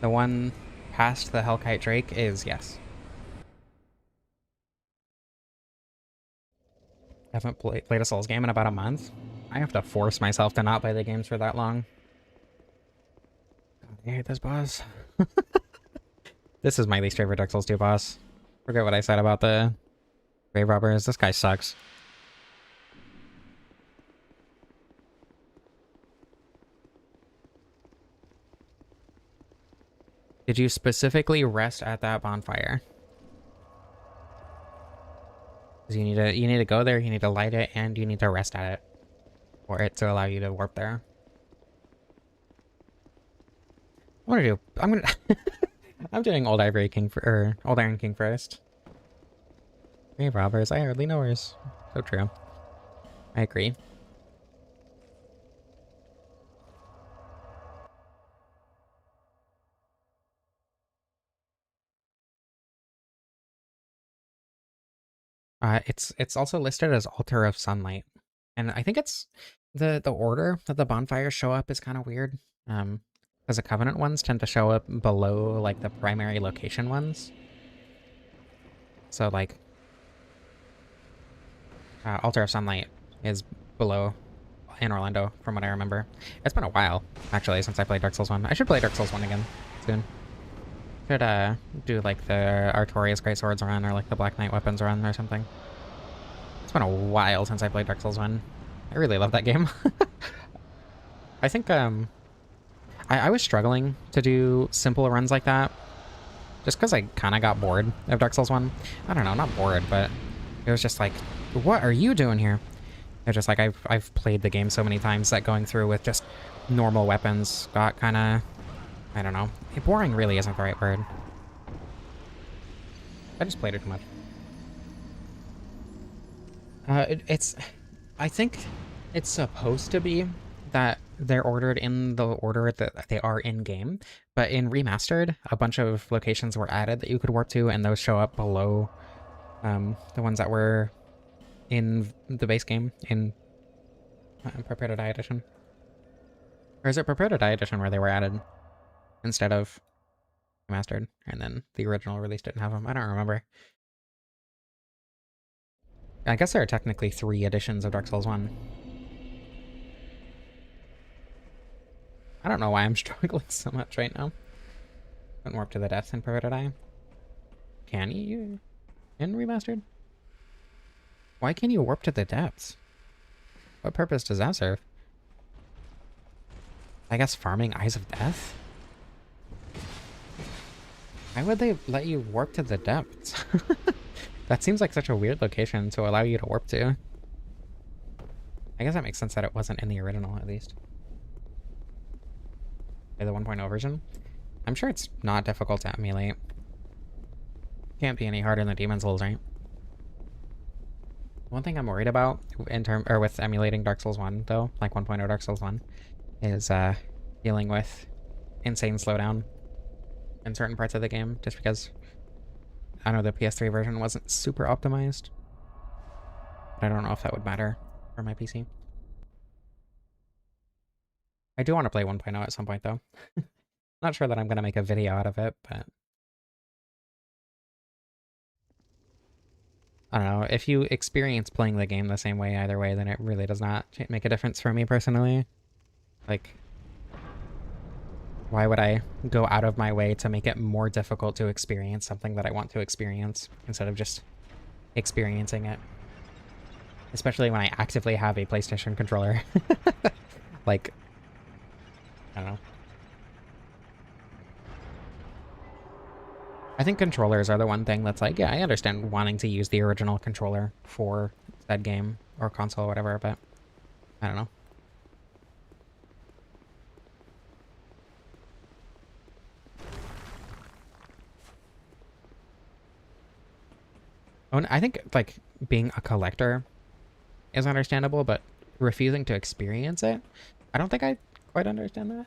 The one past the Hellkite Drake is yes. I haven't played a Souls game in about a month. I have to force myself to not play the games for that long. God, I hate this boss. This is my least favorite Dark Souls 2 boss. Forget what I said about the grave robbers. This guy sucks. Did you specifically rest at that bonfire? Because you need to go there, you need to light it, and you need to rest at it for it to allow you to warp there. I'm doing Old Ivory King or Old Iron King first. Grave robbers, I hardly know hers. So true. I agree. It's also listed as Altar of Sunlight, and I think it's the order that the bonfires show up is kind of weird. Because the Covenant ones tend to show up below like the primary location ones. So like, Altar of Sunlight is below in Orlando, from what I remember. It's been a while actually since I played Dark Souls 1. I should play Dark Souls 1 again soon. Should do like the Artorias Great Swords run or like the Black Knight Weapons run or something. It's been a while since I played Dark Souls 1. I really love that game. I think I was struggling to do simple runs like that just because I kind of got bored of Dark Souls 1. I don't know, not bored, but it was just like, what are you doing here? It's just like I've played the game so many times that going through with just normal weapons got kind of, I don't know. Boring really isn't the right word. I just played it too much. I think it's supposed to be that they're ordered in the order that they are in game, but in Remastered, a bunch of locations were added that you could warp to, and those show up below the ones that were in the base game in Prepare to Die Edition. Or is it Prepare to Die Edition where they were added instead of Remastered, and then the original release didn't have them? I don't remember. I guess there are technically 3 editions of Dark Souls 1. I don't know why I'm struggling so much right now. Couldn't warp to the death in Prepare to Die. can you in Remastered? Why can't you warp to the depths? What purpose does that serve? I guess farming Eyes of Death? Why would they let you warp to the depths? That seems like such a weird location to allow you to warp to. I guess that makes sense that it wasn't in the original, at least. The 1.0 version? I'm sure it's not difficult to emulate. Can't be any harder than Demon's Souls, right? One thing I'm worried about with emulating Dark Souls 1, though, like 1.0 Dark Souls 1, is dealing with insane slowdown in certain parts of the game, just because I know the PS3 version wasn't super optimized. But I don't know if that would matter for my PC. I do want to play 1.0 at some point, though. Not sure that I'm going to make a video out of it, but I don't know. If you experience playing the game the same way either way, then it really does not make a difference for me personally. Like, why would I go out of my way to make it more difficult to experience something that I want to experience instead of just experiencing it? Especially when I actively have a PlayStation controller. Like, I don't know. I think controllers are the one thing that's like, yeah, I understand wanting to use the original controller for that game or console or whatever, but I don't know. Oh, I think, like, being a collector is understandable, but refusing to experience it, I don't think I quite understand that.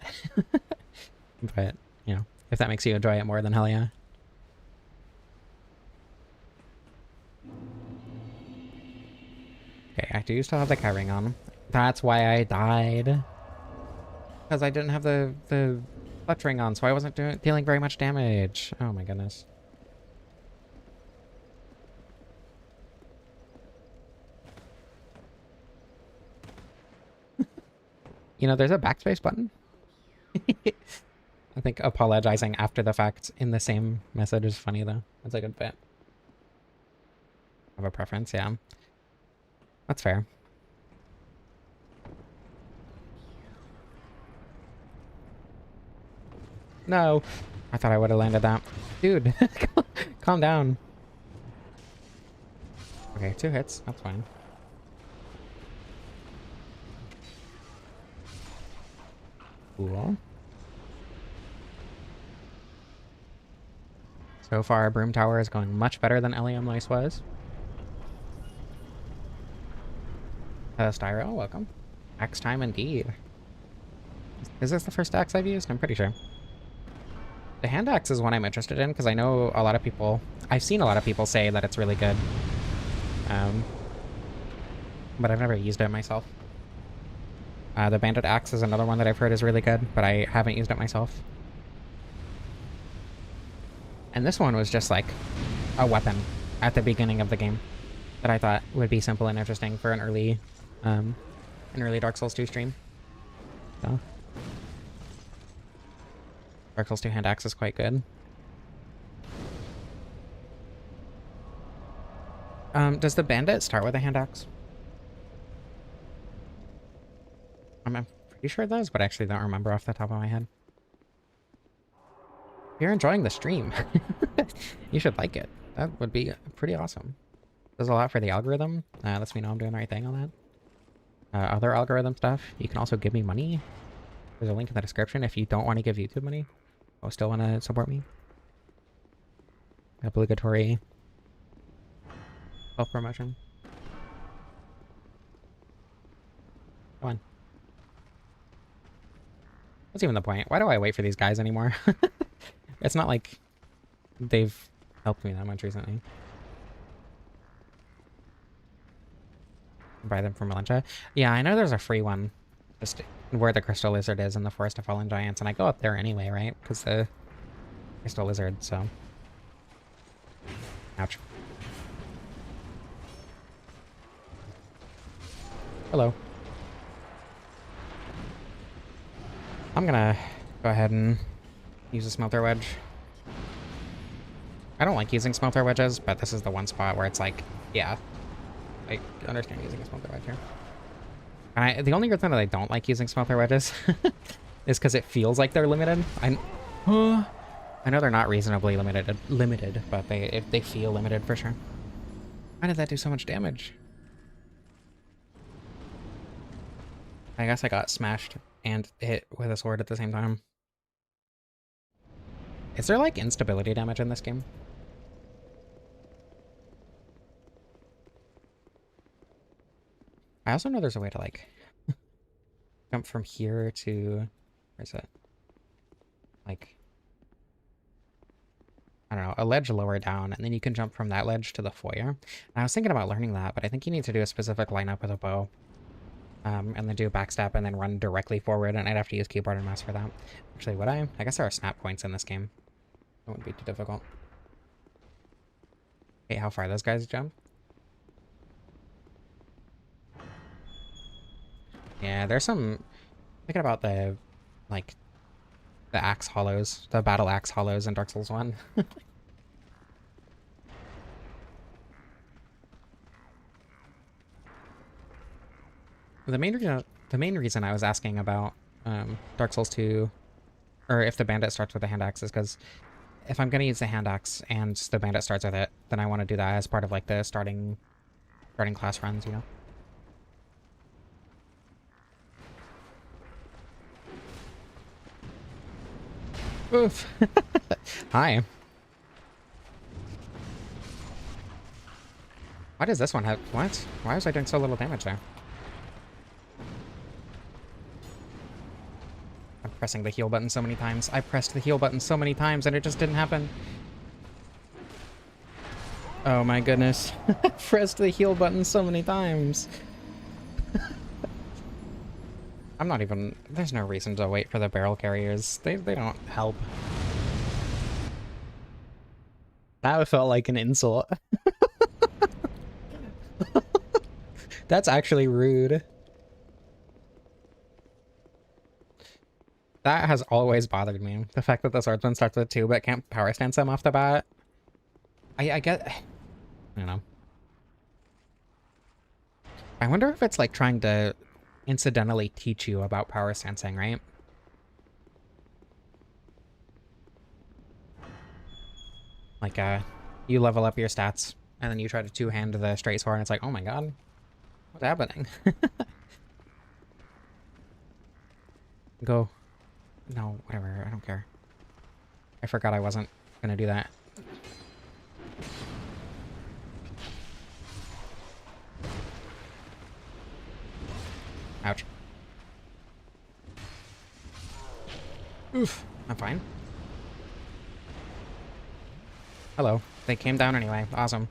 But, you know, if that makes you enjoy it more, then hell yeah. Okay, I do still have the Kai ring on. That's why I died. Because I didn't have the clutch ring on, so I wasn't dealing very much damage. Oh my goodness. You know, there's a backspace button. I think apologizing after the fact in the same message is funny, though. That's a good bit. Have a preference, yeah. That's fair. No. I thought I would have landed that. Dude, calm down. Okay, 2 hits. That's fine. Cool. So far, Broom Tower is going much better than Elium Lice was. Styro, welcome. Axe time indeed. Is this the first axe I've used? I'm pretty sure. The hand axe is one I'm interested in because I know a lot of people... I've seen a lot of people say that it's really good. But I've never used it myself. The bandit axe is another one that I've heard is really good, but I haven't used it myself. And this one was just like a weapon at the beginning of the game that I thought would be simple and interesting for an early Dark Souls 2 stream. So, Dark Souls 2 hand axe is quite good. Does the bandit start with a hand axe? I'm pretty sure it does, but I actually don't remember off the top of my head. If you're enjoying the stream, you should like it. That would be pretty awesome. Does a lot for the algorithm. Lets me know I'm doing the right thing on that. Other algorithm stuff, you can also give me money. There's a link in the description if you don't want to give YouTube money, but still want to support me. Obligatory self-promotion. Come on. What's even the point? Why do I wait for these guys anymore? It's not like they've helped me that much recently. Buy them from Malentia. Yeah, I know there's a free one just where the Crystal Lizard is in the Forest of Fallen Giants, and I go up there anyway, right? Because the Crystal Lizard, so... Ouch. Hello. I'm gonna go ahead and use a Smelter Wedge. I don't like using smelter wedges, but this is the one spot where it's like, yeah, I understand using a smelter wedge here. And the only reason that I don't like using smelter wedges is because it feels like they're limited. I know they're not reasonably limited, but they feel limited for sure. Why did that do so much damage? I guess I got smashed and hit with a sword at the same time. Is there like instability damage in this game? I also know there's a way to like jump from here to, where's it? Like, I don't know, a ledge lower down, and then you can jump from that ledge to the foyer. And I was thinking about learning that, but I think you need to do a specific lineup with a bow. And then do a backstep and then run directly forward, and I'd have to use keyboard and mouse for that. Actually, would I? I guess there are snap points in this game. It wouldn't be too difficult. Hey, how far those guys jump? Yeah, there's some... Thinking about the, like, the axe hollows, the battle axe hollows in Dark Souls 1. The main reason I was asking about Dark Souls 2, or if the bandit starts with a hand axe, is because if I'm gonna use the hand axe and the bandit starts with it, then I want to do that as part of like the starting class runs, you know. Oof. Hi. Why does this one have... What? Why was I doing so little damage there? I'm pressing the heal button so many times. I pressed the heal button so many times and it just didn't happen. Oh my goodness. I pressed the heal button so many times. I'm not even... There's no reason to wait for the barrel carriers. They don't help. That felt like an insult. That's actually rude. That has always bothered me. The fact that the swordsman starts with 2 but can't power stance him off the bat. I get... I don't know. I wonder if it's like trying to incidentally teach you about power stancing, right? Like, you level up your stats, and then you try to two-hand the straight sword, and it's like, oh my god, what's happening? Go. No, whatever, I don't care. I forgot I wasn't gonna do that. Ouch. Oof, I'm fine. Hello. They came down anyway. Awesome.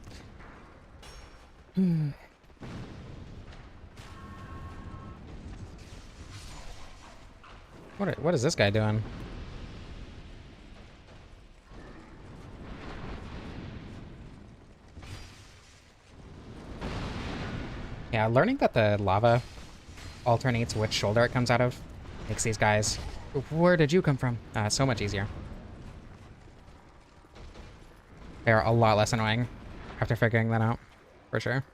What is this guy doing? Yeah, learning that the lava alternates which shoulder it comes out of makes these guys... Where did you come from? So much easier. They are a lot less annoying after figuring that out, for sure.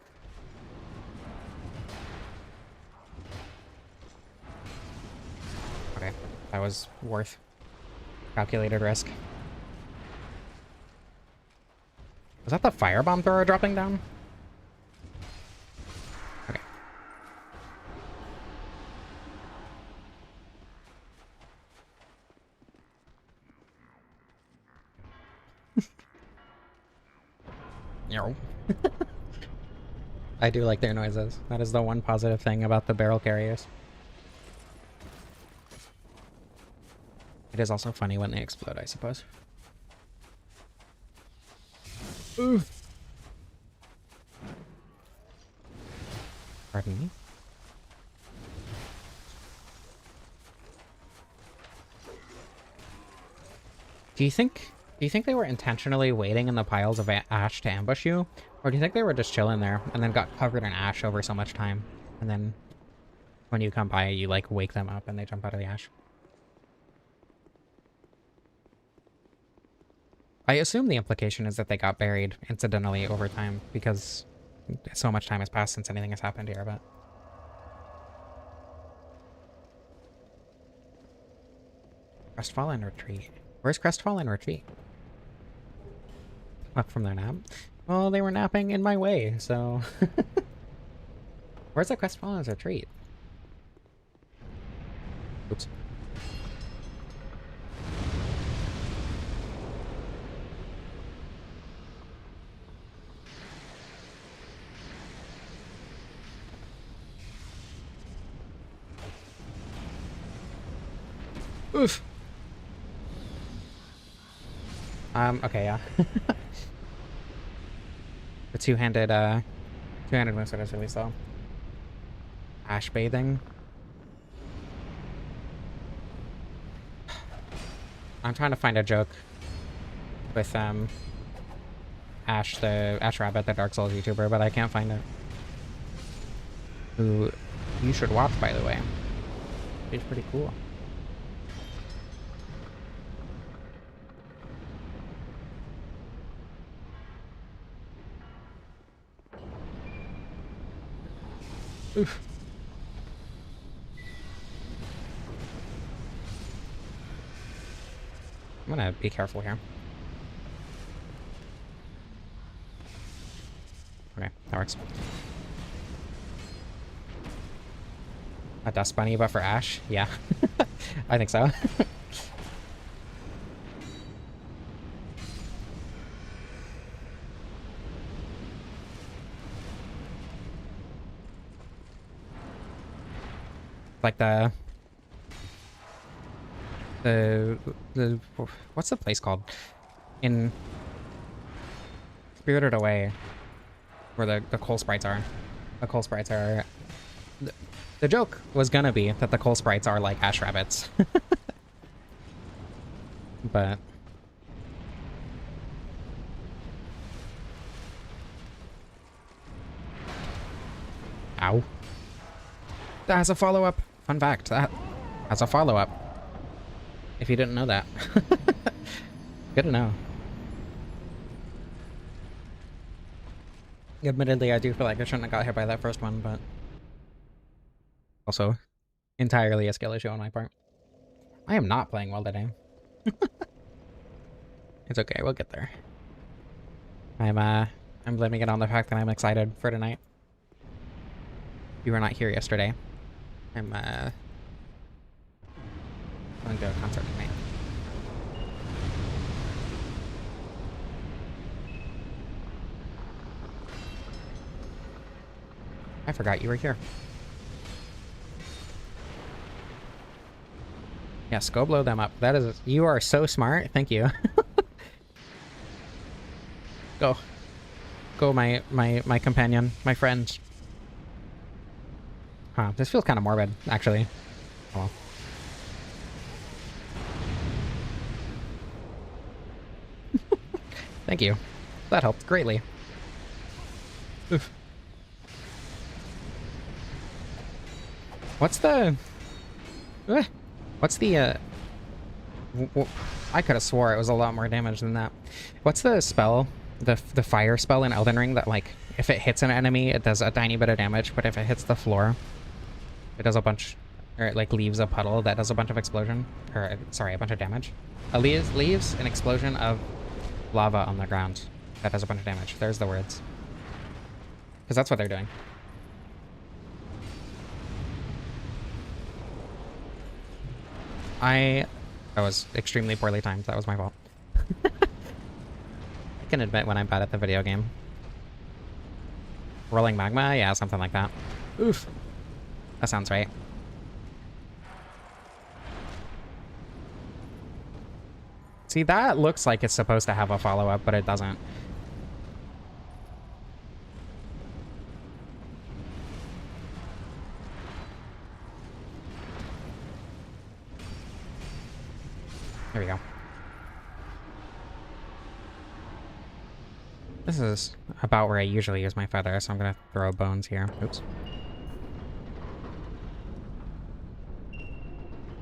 Okay, that was worth calculated risk. Was that the firebomb thrower dropping down? Okay. No. I do like their noises. That is the one positive thing about the barrel carriers. It is also funny when they explode, I suppose. Ooh. Pardon me? Do you think they were intentionally waiting in the piles of ash to ambush you? Or do you think they were just chilling there and then got covered in ash over so much time? And then when you come by, you like wake them up and they jump out of the ash? I assume the implication is that they got buried incidentally over time, because so much time has passed since anything has happened here, but... Crestfallen Retreat. Where's Crestfallen Retreat? Up from their nap? Well, they were napping in my way, so... Where's the Crestfallen Retreat? Oops. Oof. Okay, yeah. The two-handed moveset is really slow. Ash bathing. I'm trying to find a joke with, Ash, the Ash Rabbit, the Dark Souls YouTuber, but I can't find it. Who you should watch, by the way. He's pretty cool. Oof. I'm gonna be careful here. Okay, that works. A dust bunny, but for Ash? Yeah. I think so. Like the what's the place called in Spirited Away where the coal sprites are? The coal sprites are the joke was gonna be that the coal sprites are like ash rabbits. But ow. That has a follow-up. Fun fact, that has a follow-up. If you didn't know that. Good to know. Admittedly, I do feel like I shouldn't have got hit by that first one, but... Also, entirely a skill issue on my part. I am not playing well today. It's okay, we'll get there. I'm blaming it on the fact that I'm excited for tonight. You were not here yesterday. I'm going to a concert tonight. I forgot you were here. Yes, go blow them up. That is, you are so smart. Thank you. Go. Go, my companion, my friend. Huh, this feels kind of morbid, actually. Oh well. Thank you. That helped greatly. Oof. What's the... What's the, I could have swore it was a lot more damage than that. What's the spell? The fire spell in Elden Ring that, like, if it hits an enemy, it does a tiny bit of damage, but if it hits the floor, it does a bunch... Or it, like, leaves a puddle that does a bunch of explosion. Or, sorry, a bunch of damage. It leaves an explosion of lava on the ground that does a bunch of damage. There's the words. Because that's what they're doing. That was extremely poorly timed. That was my fault. I can admit when I'm bad at the video game. Rolling magma? Yeah, something like that. Oof. That sounds right. See, that looks like it's supposed to have a follow-up, but it doesn't. There we go. This is about where I usually use my feather, so I'm gonna throw bones here. Oops.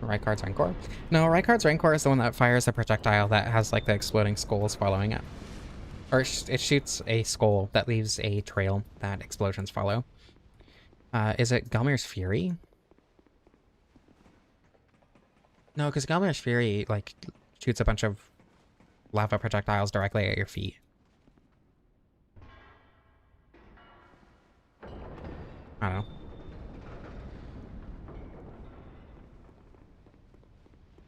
Rykard's Rancor? No, Rykard's Rancor is the one that fires the projectile that has like the exploding skulls following it. Or it shoots a skull that leaves a trail that explosions follow. Is it Gelmir's Fury? No, because Gelmir's Fury like shoots a bunch of lava projectiles directly at your feet. I don't know.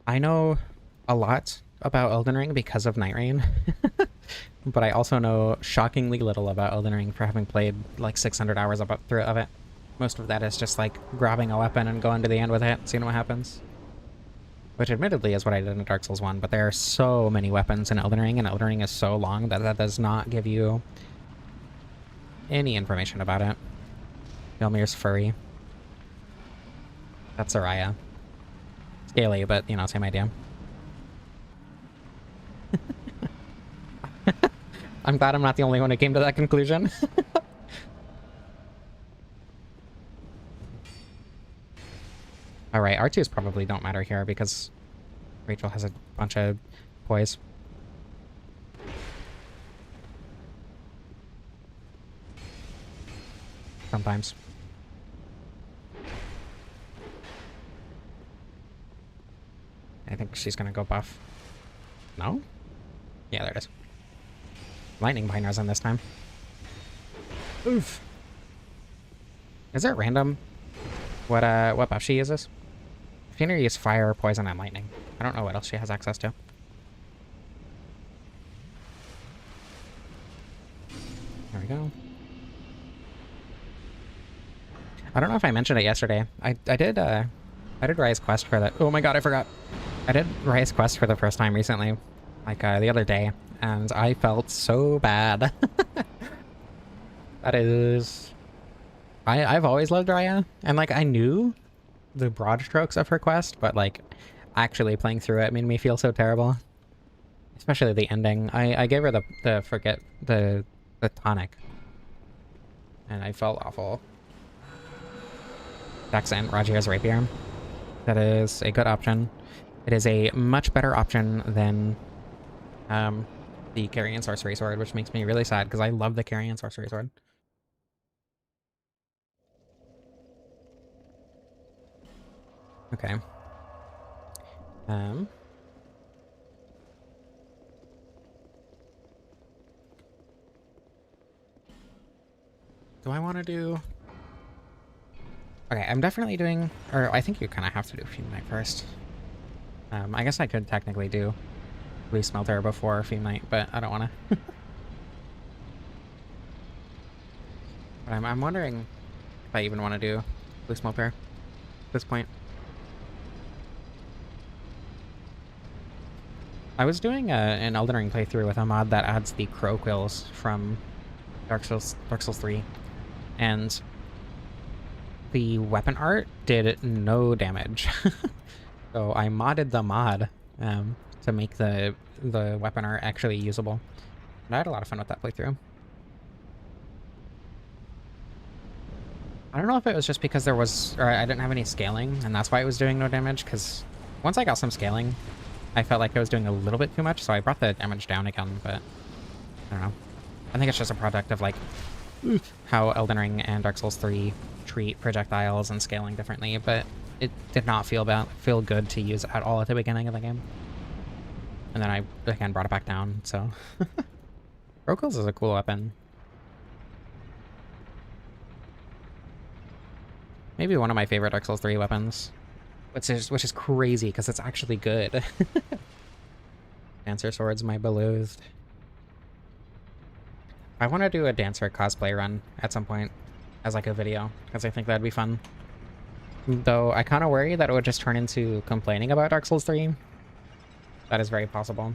I know a lot about Elden Ring because of Night Rain, but I also know shockingly little about Elden Ring for having played like 600 hours through of it. Most of that is just like grabbing a weapon and going to the end with it, seeing what happens. Which admittedly is what I did in Dark Souls 1, but there are so many weapons in Elden Ring, and Elden Ring is so long that that does not give you any information about it. Gelmir's Furry. That's Soraya. Scaly, but, you know, same idea. I'm glad I'm not the only one who came to that conclusion. Alright, R2s probably don't matter here because Rachel has a bunch of poise. Sometimes. I think she's gonna go buff. No? Yeah, there it is. Lightning binders in this time. Oof. Is it random what buff she uses? I've seen her use fire, poison, and lightning. I don't know what else she has access to. There we go. I don't know if I mentioned it yesterday. I did Raya's Quest for that. Oh my god, I forgot. I did Raya's Quest for the first time recently, like the other day, and I felt so bad. That is... I've always loved Raya, and like I knew the broad strokes of her quest, but like actually playing through it made me feel so terrible. Especially the ending. I gave her the tonic, and I felt awful. Crescent, Rogier's Rapier. That is a good option. It is a much better option than the Carrion Sorcery Sword, which makes me really sad because I love the Carrion Sorcery Sword. Okay. Do I want to do... Okay, I'm definitely doing... Or I think you kind of have to do Fume Knight first. I guess I could technically do Blue Smelter before Fume Knight, but I don't want to. But I'm wondering if I even want to do Blue Smelter at this point. I was doing an Elden Ring playthrough with a mod that adds the Crow Quills from Dark Souls 3, and the weapon art did no damage. So I modded the mod to make the weapon art actually usable. And I had a lot of fun with that playthrough. I don't know if it was just because I didn't have any scaling, and that's why it was doing no damage, because once I got some scaling, I felt like I was doing a little bit too much, so I brought the damage down again, but I don't know. I think it's just a product of like how Elden Ring and Dark Souls 3 treat projectiles and scaling differently, but it did not feel good to use at all at the beginning of the game. And then I, again, brought it back down, so... Rokils is a cool weapon. Maybe one of my favorite Dark Souls 3 weapons. Which is crazy, because it's actually good. Dancer Sword's my beloathed. I want to do a Dancer cosplay run at some point as like a video, because I think that'd be fun. Though I kind of worry that it would just turn into complaining about Dark Souls 3. That is very possible.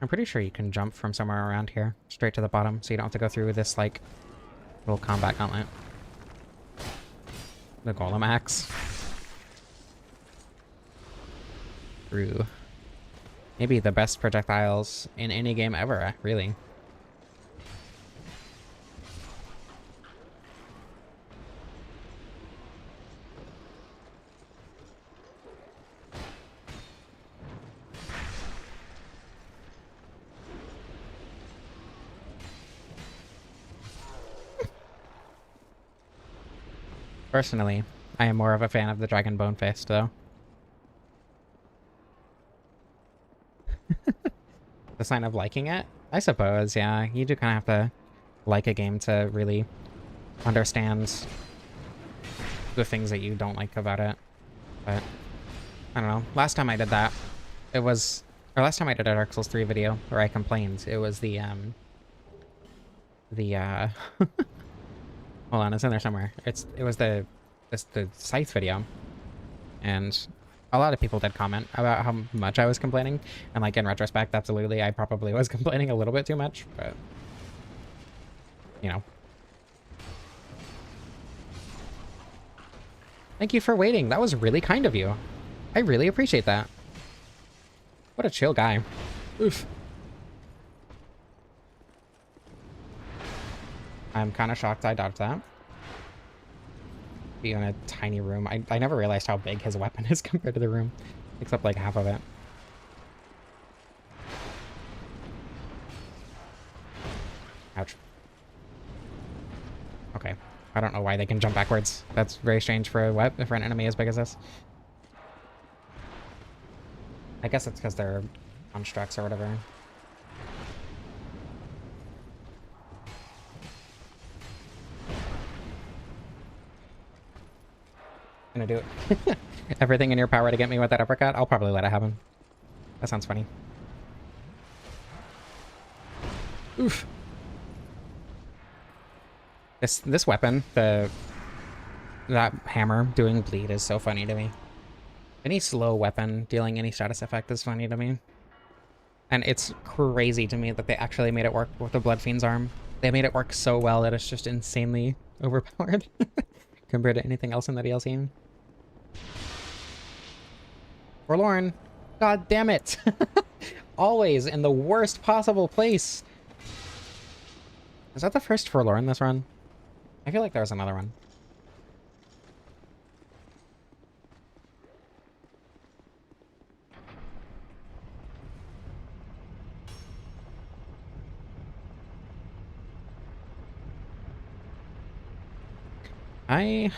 I'm pretty sure you can jump from somewhere around here straight to the bottom, so you don't have to go through this like little combat gauntlet. The Golem Axe. Through maybe the best projectiles in any game ever, really. Personally, I am more of a fan of the Dragon Bone Fist, though. The sign of liking it? I suppose, yeah. You do kind of have to like a game to really understand the things that you don't like about it. But, I don't know. Last time I did that, it was... Or last time I did a Dark Souls 3 video where I complained, it was the hold on, it's in there somewhere. It was the Scythe video. And a lot of people did comment about how much I was complaining. And like in retrospect, absolutely, I probably was complaining a little bit too much, but you know. Thank you for waiting. That was really kind of you. I really appreciate that. What a chill guy. Oof. I'm kind of shocked I dodged that. Be in a tiny room. I never realized how big his weapon is compared to the room. Takes up like half of it. Ouch. Okay. I don't know why they can jump backwards. That's very strange for an enemy as big as this. I guess it's because they're constructs or whatever. Gonna do it. Everything in your power to get me with that uppercut? I'll probably let it happen. That sounds funny. Oof. This weapon, that hammer doing bleed is so funny to me. Any slow weapon dealing any status effect is funny to me. And it's crazy to me that they actually made it work with the Blood Fiend's arm. They made it work so well that it's just insanely overpowered compared to anything else in the DLC. Forlorn! God damn it! Always in the worst possible place! Is that the first Forlorn this run? I feel like there was another one. I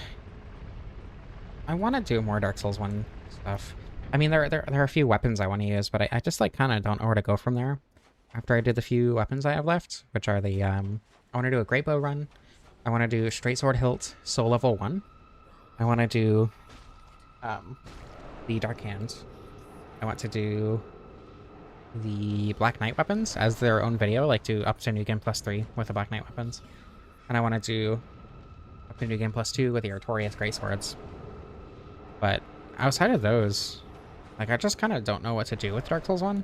want to do more Dark Souls 1 stuff. I mean, there are a few weapons I want to use, but I just like kind of don't know where to go from there. After I do the few weapons I have left, which are the I want to do a Great Bow run. I want to do Straight Sword Hilt Soul Level 1. I want to do the Dark Hand. I want to do the Black Knight weapons as their own video, like do up to New Game Plus 3 with the Black Knight weapons. And I want to do up to New Game Plus 2 with the Artorias Great Swords. But outside of those, like, I just kind of don't know what to do with Dark Souls 1.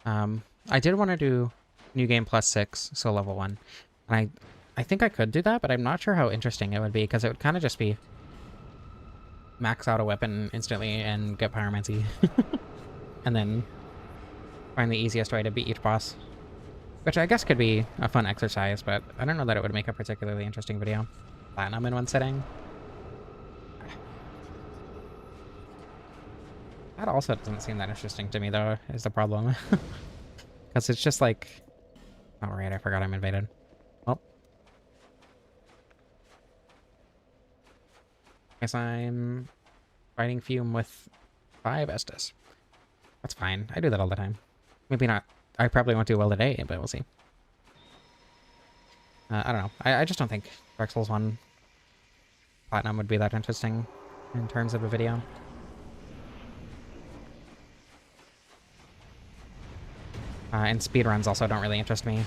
I did want to do New Game Plus 6, so level 1. And I think I could do that, but I'm not sure how interesting it would be, because it would kind of just be max out a weapon instantly and get Pyromancy. And then find the easiest way to beat each boss. Which I guess could be a fun exercise, but I don't know that it would make a particularly interesting video. Platinum in one sitting. That also doesn't seem that interesting to me, though, is the problem. Because it's just like... Oh, right, I forgot I'm invaded. Oh. Guess I'm fighting Fume with 5 Estus. That's fine. I do that all the time. Maybe not. I probably won't do well today, but we'll see. I don't know. I just don't think Dark Souls 1 Platinum would be that interesting in terms of a video. And speedruns also don't really interest me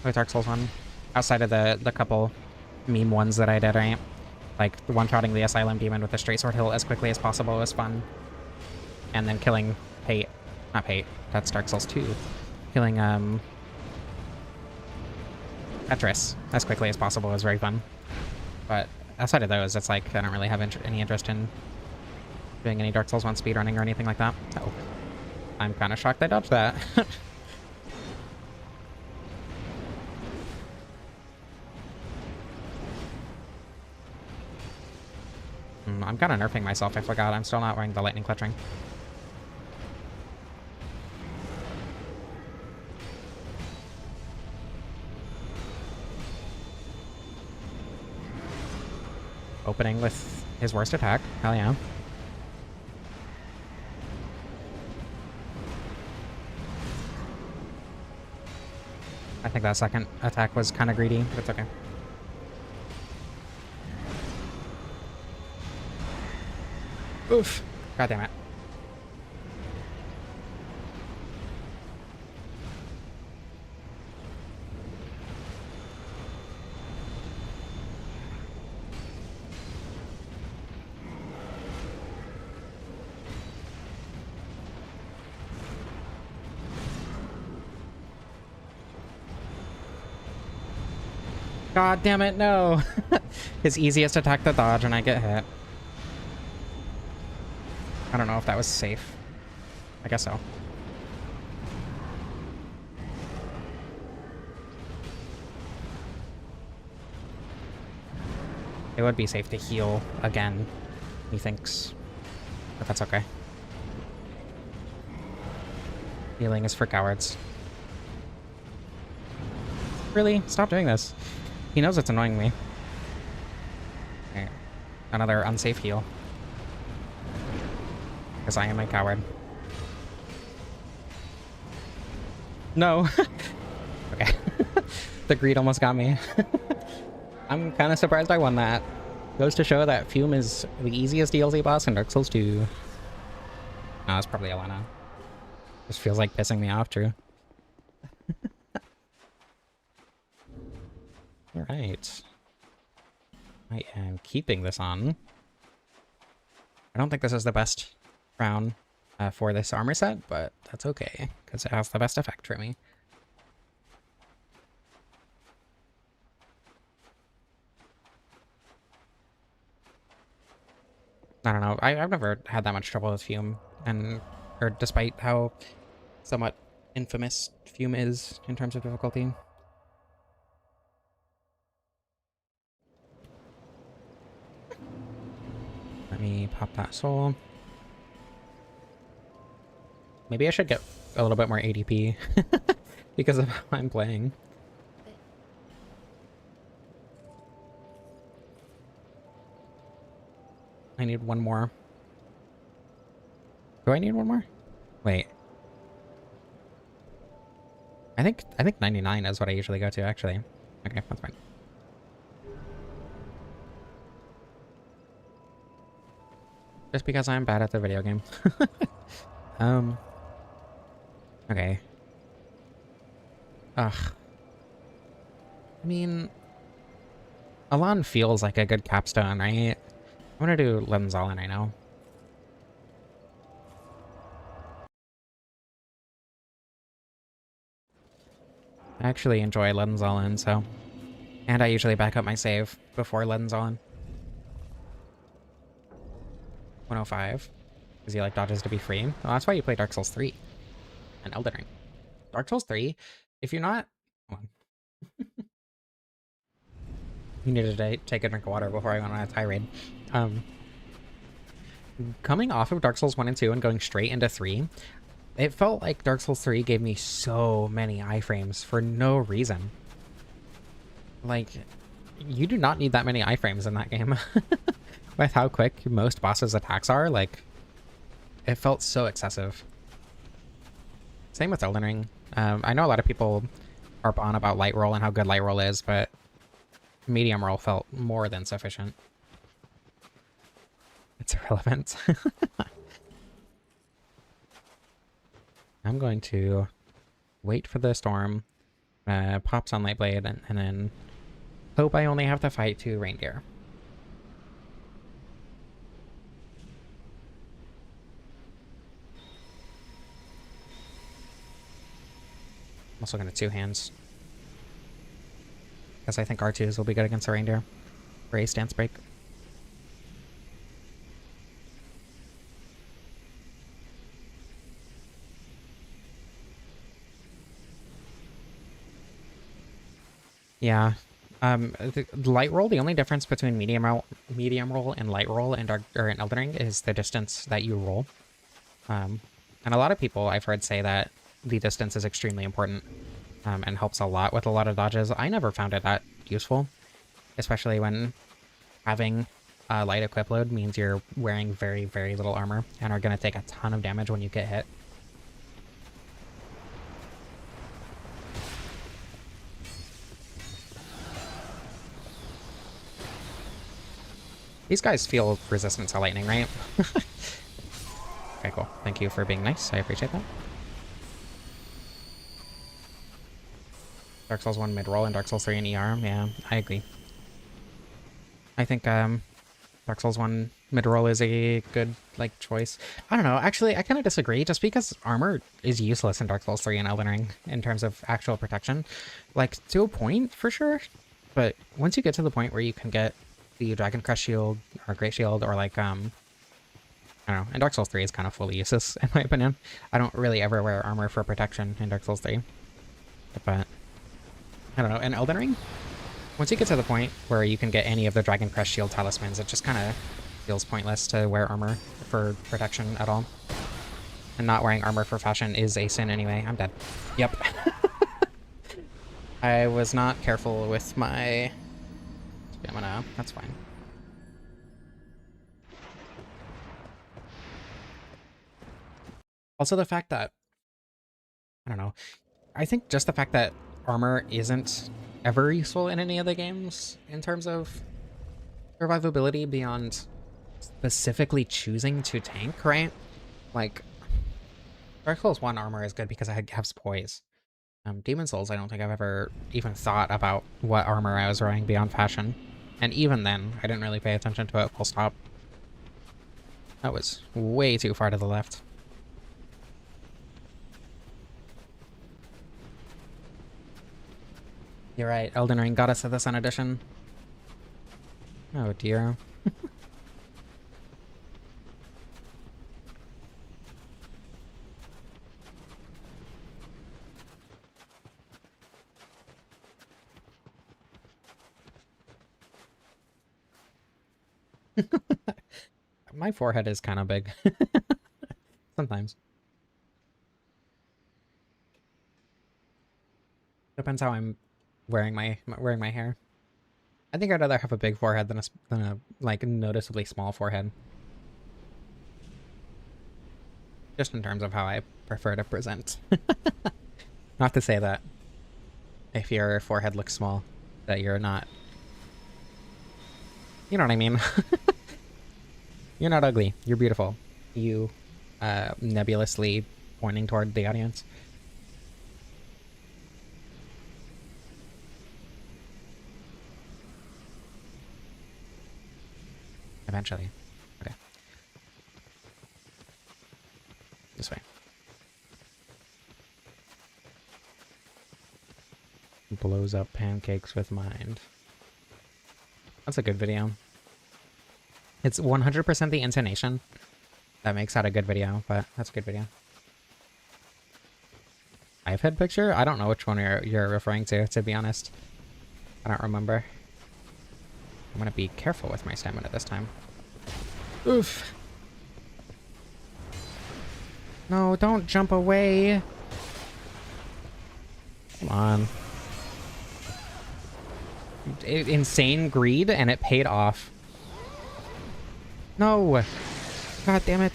with Dark Souls 1. Outside of the couple meme ones that I did, right? Like, one-shotting the Asylum Demon with the Straight Sword Hilt as quickly as possible was fun. And then killing Pate. Not Pate. That's Dark Souls 2. Killing, Tetris as quickly as possible was very fun. But outside of those, it's like, I don't really have any interest in doing any Dark Souls 1 speedrunning or anything like that. So, I'm kind of shocked I dodged that. I'm kind of nerfing myself, I forgot. I'm still not wearing the lightning clutching. opening with his worst attack. Hell yeah. I think that second attack was kind of greedy, but it's okay. Oof. God damn it. God damn it, no! His easiest attack to dodge and I get hit. I don't know if that was safe. I guess so. It would be safe to heal again, he thinks. But that's okay. Healing is for cowards. Really? Stop doing this. He knows it's annoying me. Okay. Another unsafe heal. Because I am a coward. No! Okay. The greed almost got me. I'm kind of surprised I won that. Goes to show that Fume is the easiest DLC boss in Dark Souls 2. No, that's probably Elena. Just feels like pissing me off, Drew. Alright. I am keeping this on. I don't think this is the best crown for this armor set, but that's okay, because it has the best effect for me. I don't know. I've never had that much trouble with Fume, or despite how somewhat infamous Fume is in terms of difficulty. Let me pop that soul. Maybe I should get a little bit more ADP because of how I'm playing. I need one more. Do I need one more? Wait. I think 99 is what I usually go to, actually. Okay, that's fine. Just because I'm bad at the video game. Okay. Ugh. I mean, Alon feels like a good capstone, right? I'm gonna do Lenzallen, I know. I actually enjoy Lenzallen, so... And I usually back up my save before Lenzallen. 105. Because he like dodges to be free. Well, that's why you play Dark Souls 3. And Elden Ring. Dark Souls 3, if you're not... Hold on. You needed to take a drink of water before I went on a tirade. Coming off of Dark Souls 1 and 2 and going straight into 3, it felt like Dark Souls 3 gave me so many iframes for no reason. Like, you do not need that many iframes in that game. With how quick most bosses' attacks are, like, it felt so excessive. Same with Elden Ring. I know a lot of people harp on about light roll and how good light roll is, but medium roll felt more than sufficient. It's irrelevant. I'm going to wait for the storm, pop Sunlight Blade, and then hope I only have to fight 2 reindeer. I'm also going to 2 hands. Because I think R2s will be good against the reindeer. For a stance break. Yeah. The light roll, the only difference between medium roll and light roll in in Elden Ring is the distance that you roll. And a lot of people I've heard say that the distance is extremely important and helps a lot with a lot of dodges. I never found it that useful, especially when having light equip load means you're wearing very, very little armor and are going to take a ton of damage when you get hit. These guys feel resistant to lightning, right? Okay, cool. Thank you for being nice. I appreciate that. Dark Souls 1 mid-roll and Dark Souls 3 in ER. Yeah, I agree. I think Dark Souls 1 mid-roll is a good, like, choice. I don't know. Actually, I kind of disagree. Just because armor is useless in Dark Souls 3 and Elden Ring in terms of actual protection. Like, to a point, for sure. But once you get to the point where you can get the Dragon Crest Shield or Great Shield or, like, I don't know. And Dark Souls 3 is kind of fully useless, in my opinion. I don't really ever wear armor for protection in Dark Souls 3. But I don't know. In Elden Ring, once you get to the point where you can get any of the Dragon Crest Shield talismans, it just kind of feels pointless to wear armor for protection at all. And not wearing armor for fashion is a sin anyway. I'm dead. Yep. I was not careful with my stamina. That's fine. Also the fact that, I don't know, I think just the fact that armor isn't ever useful in any of the games in terms of survivability beyond specifically choosing to tank, right? Like, Dark Souls 1 armor is good because I have poise. Demon Souls, I don't think I've ever even thought about what armor I was wearing beyond fashion. And even then, I didn't really pay attention to it full stop. That was way too far to the left. You're right, Elden Ring got us to the Sun Edition. Oh dear. My forehead is kind of big. Sometimes. Depends how I'm wearing my hair. I think I'd rather have a big forehead than a like noticeably small forehead. Just in terms of how I prefer to present. Not to say that if your forehead looks small, that you're not. You know what I mean? You're not ugly. You're beautiful. You, nebulously pointing toward the audience. Eventually. Okay. This way. Blows up pancakes with mind. That's a good video. It's 100% the intonation that makes that a good video, but that's a good video. I've had picture? I don't know which one you're referring to be honest. I don't remember. I'm gonna be careful with my stamina this time. Oof. No, don't jump away. Come on. Insane greed, and it paid off. No! God damn it.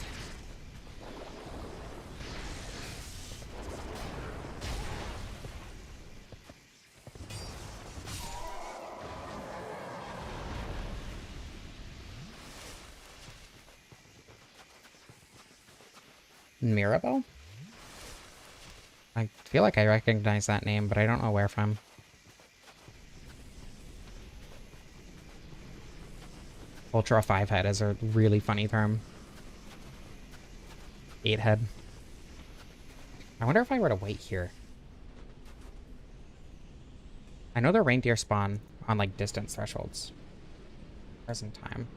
Mirabelle? I feel like I recognize that name, but I don't know where from. Ultra 5 head is a really funny term. 8 head. I wonder if I were to wait here. I know the reindeer spawn on like distance thresholds. Present time.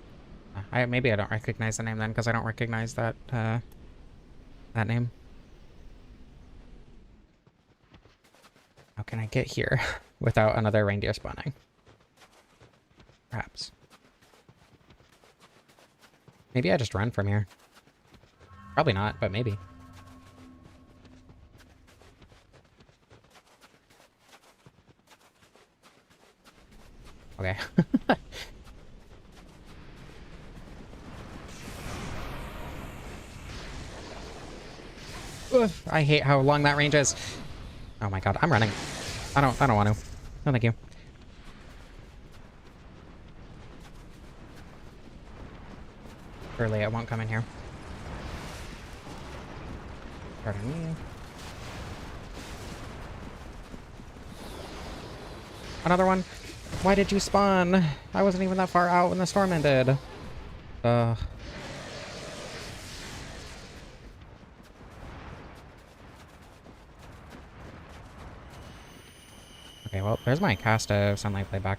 Maybe I don't recognize the name then because I don't recognize that that name. How can I get here without another reindeer spawning? Perhaps. Maybe I just run from here. Probably not, but maybe. Okay. Ugh, I hate how long that range is. Oh my god, I'm running. I don't want to. No, thank you. Surely it won't come in here. Pardon me. Another one. Why did you spawn? I wasn't even that far out when the storm ended. Okay, well, there's my cast of Sunlight Playback.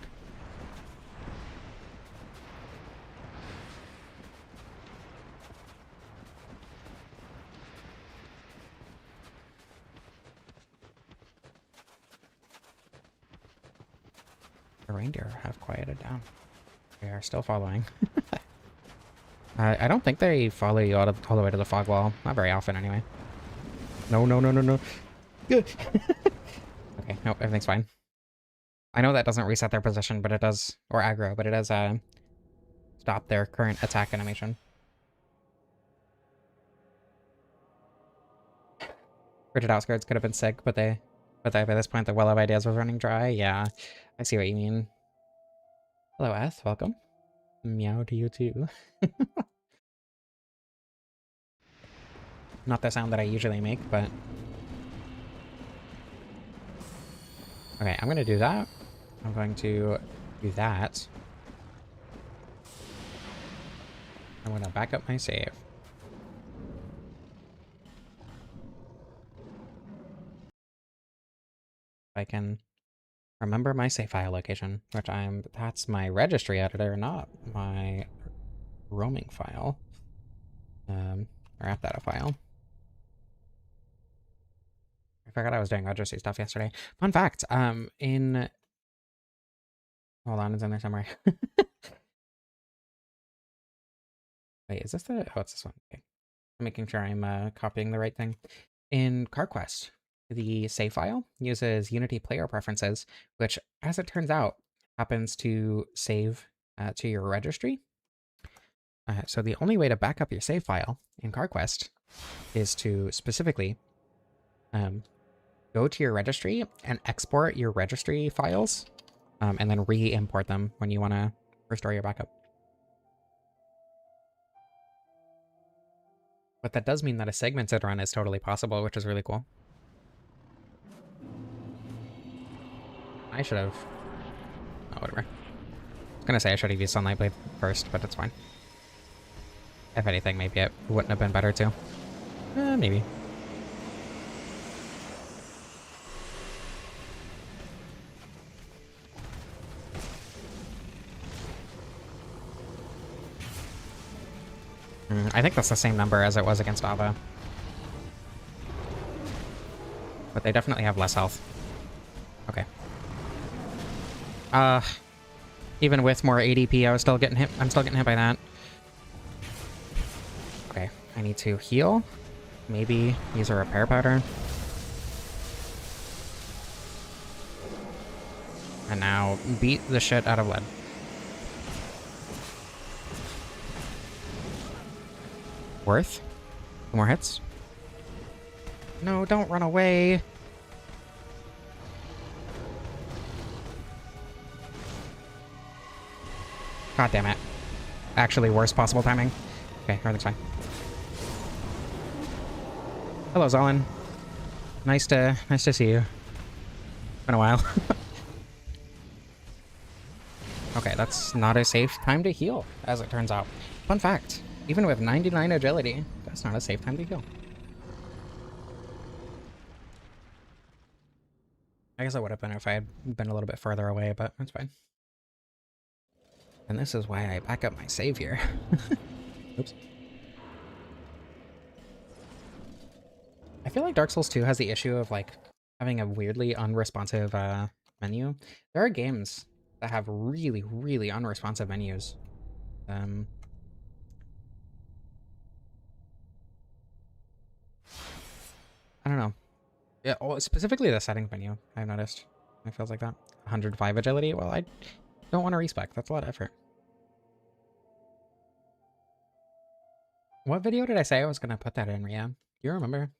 The reindeer have quieted down. They are still following. I don't think they follow you all the way to the fog wall. Not very often, anyway. No, no, no, no, no. Good. Okay, nope, everything's fine. I know that doesn't reset their position, but it does, or aggro, but it does stop their current attack animation. Rigid outskirts could have been sick, but by this point the well of ideas was running dry. Yeah, I see what you mean. Hello, S. Welcome. Meow to you too. Not the sound that I usually make, but okay, I'm gonna do that. I'm going to do that. I'm gonna back up my save. If I can remember my save file location, which that's my registry editor, not my roaming file. Or app data file. I forgot I was doing registry stuff yesterday. Fun fact, hold on, it's in there somewhere. Wait, is this the, oh, it's this one. Okay. I'm making sure I'm copying the right thing. In CarQuest, the save file uses Unity player preferences, which, as it turns out, happens to save to your registry. So the only way to back up your save file in CarQuest is to specifically go to your registry and export your registry files, and then re-import them when you want to restore your backup. But that does mean that a segmented run is totally possible, which is really cool. I should have... oh, whatever. I was gonna say I should have used Sunlight Blade first, but it's fine. If anything, maybe it wouldn't have been better too. Maybe. I think that's the same number as it was against Ava. But they definitely have less health. Okay. Even with more ADP, I'm still getting hit by that. Okay, I need to heal. Maybe use a repair powder. And now beat the shit out of lead. Worth? 2 more hits? No, don't run away. God damn it. Actually, worst possible timing. Okay, everything's fine. Hello, Zolin. Nice to see you. Been a while. Okay, that's not a safe time to heal, as it turns out. Fun fact, even with 99 agility, that's not a safe time to heal. I guess it would have been if I had been a little bit further away, but that's fine. And this is why I back up my save here. Oops. I feel like Dark Souls 2 has the issue of like having a weirdly unresponsive menu. There are games that have really, really unresponsive menus. I don't know. Yeah, well, specifically the settings menu, I've noticed. It feels like that. 105 agility? Well, I don't want to respec. That's a lot of effort. What video did I say I was going to put that in, Ria? Do you remember?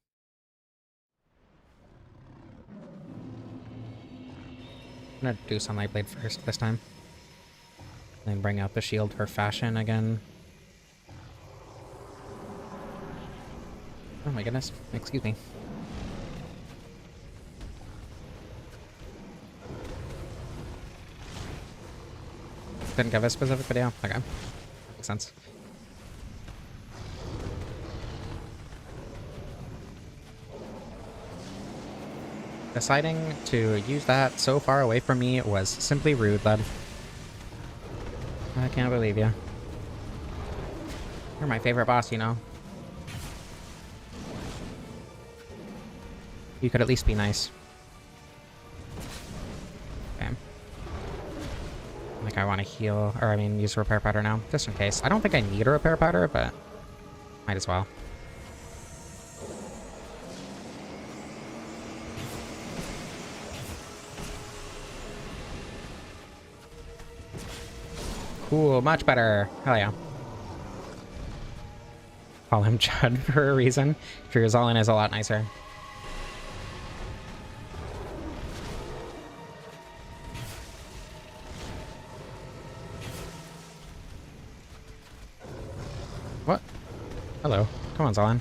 gonna do Sunlight Blade first this time. Then bring out the shield for fashion again. Oh my goodness. Excuse me. Didn't give a specific video? Okay. Makes sense. Deciding to use that so far away from me was simply rude, lad. I can't believe you. You're my favorite boss, you know. You could at least be nice. Okay. Like I want to heal, or I mean use repair powder now, just in case. I don't think I need a repair powder, but might as well. Cool, much better. Hell yeah. Call him Chud for a reason. Dragonslayer is a lot nicer. What? Hello. Come on, Zalin.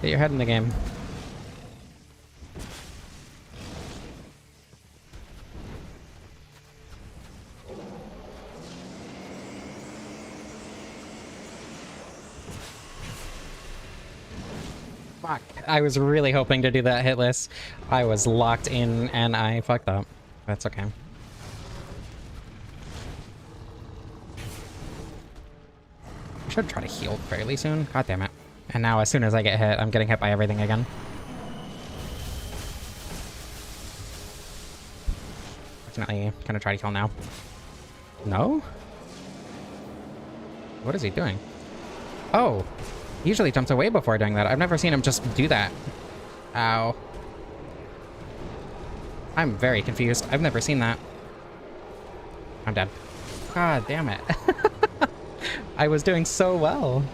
Get your head in the game. Fuck. I was really hoping to do that hitless. I was locked in and I fucked up. That's okay. I should try to heal fairly soon. God damn it. And now as soon as I get hit, I'm getting hit by everything again. Definitely gonna try to heal now. No? What is he doing? Oh! He usually jumps away before doing that. I've never seen him just do that. Ow. I'm very confused. I've never seen that. I'm dead. God damn it. I was doing so well.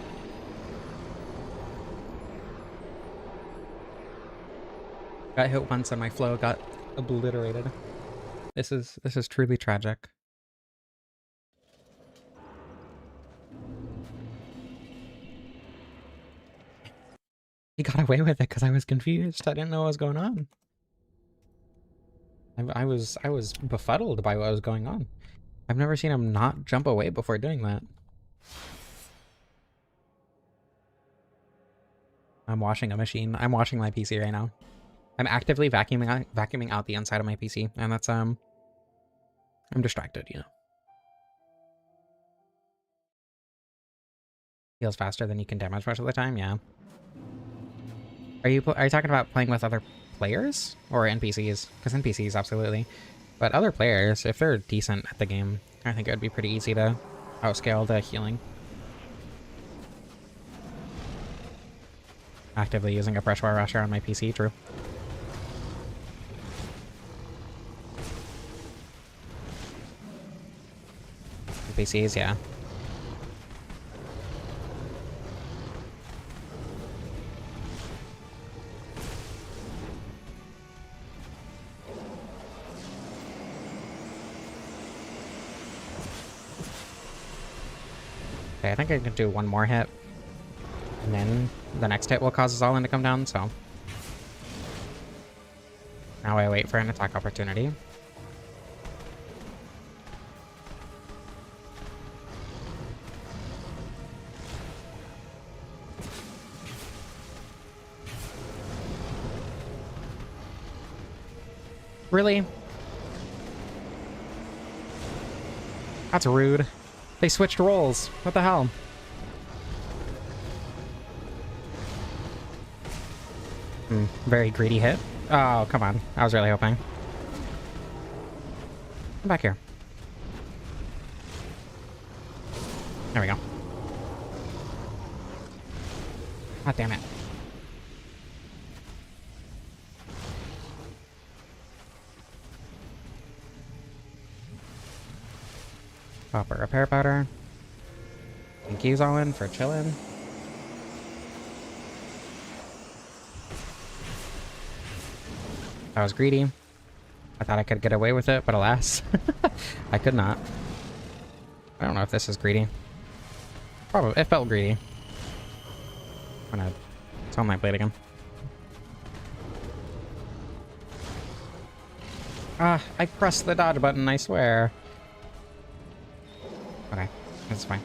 Got hit once and my flow got obliterated. This is truly tragic. He got away with it because I was confused. I didn't know what was going on. I was befuddled by what was going on. I've never seen him not jump away before doing that. I'm washing a machine. I'm washing my PC right now. I'm actively vacuuming out the inside of my PC, and that's I'm distracted, you know. Heals faster than you can damage most of the time, yeah. Are you talking about playing with other players or NPCs? Because NPCs, absolutely. But other players, if they're decent at the game, I think it would be pretty easy to outscale the healing. Actively using a Pressure Rusher on my PC, true. NPCs, yeah. Okay, I think I can do one more hit. And then the next hit will cause Zalin to come down, so. Now I wait for an attack opportunity. Really? That's rude. They switched roles. What the hell? Very greedy hit. Oh, come on. I was really hoping. Come back here. There we go. God damn it. Pop a repair powder. Thank you, Zalin, for chilling. I was greedy. I thought I could get away with it, but alas, I could not. I don't know if this is greedy. Probably, it felt greedy. I'm gonna tone my blade again. Ah, I pressed the dodge button, I swear. Okay, that's fine.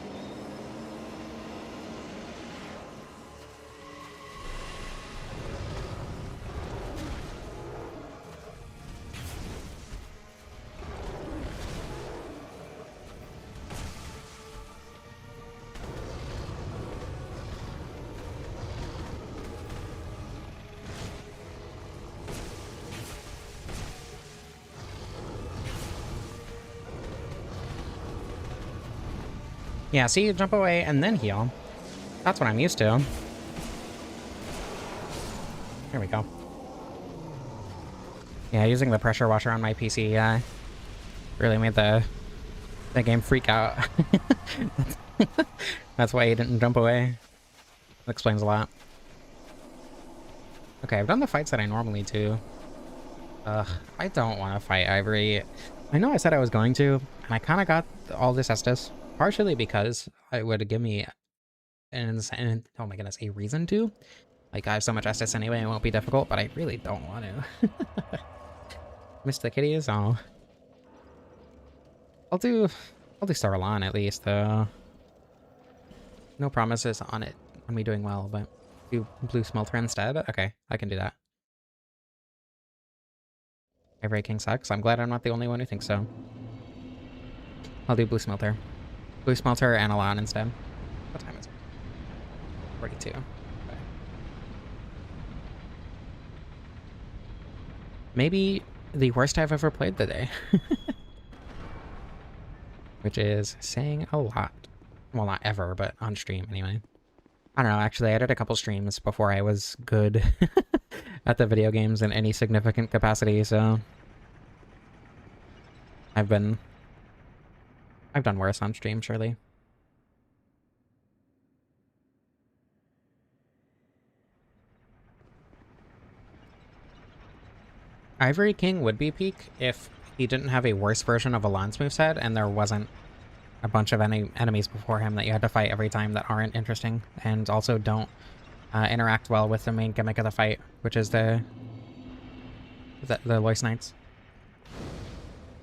Yeah, see, jump away and then heal. That's what I'm used to. There we go. Yeah, using the pressure washer on my PC really made the game freak out. That's why he didn't jump away. That explains a lot. Okay, I've done the fights that I normally do. Ugh, I don't want to fight Ivory. I know I said I was going to, and I kind of got all this Estus. Partially because it would give me oh my goodness, a reason to. Like, I have so much Estus anyway, it won't be difficult, but I really don't want to. Miss the kitties? Oh. I'll do Starlan at least, though. No promises on it, on me doing well, but do Blue Smelter instead? Okay, I can do that. Ivory King sucks. I'm glad I'm not the only one who thinks so. I'll do Blue Smelter. Blue Smelter and Alan instead. What time is it? 42. Okay. Maybe the worst I've ever played today. Which is saying a lot. Well, not ever, but on stream anyway. I don't know, actually, I did a couple streams before I was good at the video games in any significant capacity, so... I've done worse on stream, surely. Ivory King would be peak if he didn't have a worse version of Alan's moveset and there wasn't a bunch of enemies before him that you had to fight every time that aren't interesting and also don't interact well with the main gimmick of the fight, which is the Lois Knights.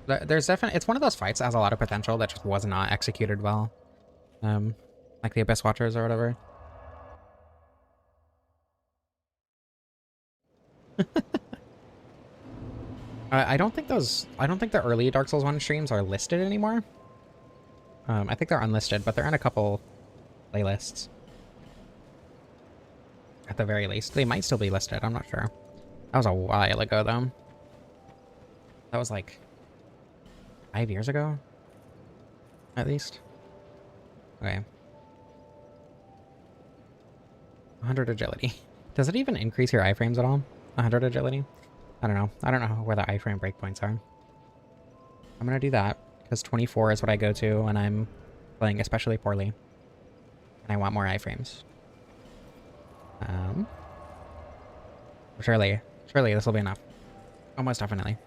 There's definitely, it's one of those fights that has a lot of potential that just was not executed well. Like the Abyss Watchers or whatever. I don't think the early Dark Souls 1 streams are listed anymore. I think they're unlisted, but they're in a couple playlists. At the very least. They might still be listed, I'm not sure. That was a while ago, though. That was like 5 years ago? At least? Okay. 100 agility. Does it even increase your iframes at all? 100 agility? I don't know. I don't know where the iframe breakpoints are. I'm gonna do that, because 24 is what I go to when I'm playing especially poorly. And I want more iframes. Surely this will be enough. Almost definitely.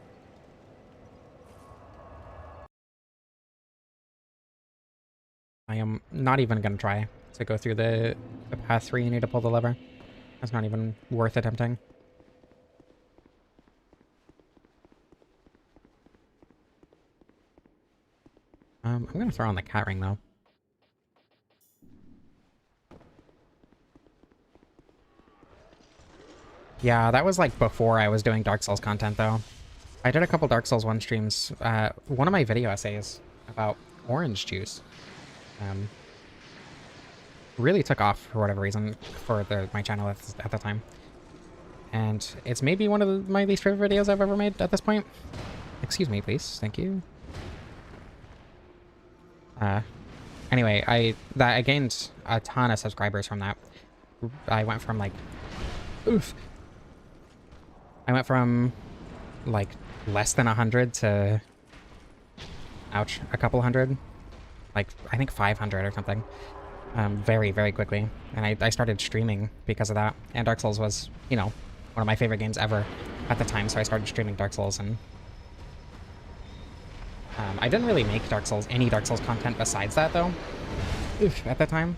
I am not even going to try to go through the path 3 you need to pull the lever. That's not even worth attempting. I'm going to throw on the cat ring, though. Yeah, that was like before I was doing Dark Souls content, though. I did a couple Dark Souls 1 streams. One of my video essays about orange juice really took off for whatever reason for my channel at the time. And it's maybe one of my least favorite videos I've ever made at this point. Excuse me, please. Thank you. Anyway, I gained a ton of subscribers from that. I went from like... Oof! I went from like less than 100 to... Ouch. A couple hundred. Like, I think 500 or something. Very, very quickly. And I started streaming because of that. And Dark Souls was, you know, one of my favorite games ever at the time, so I started streaming Dark Souls, and I didn't really make any Dark Souls content besides that, though, at the time.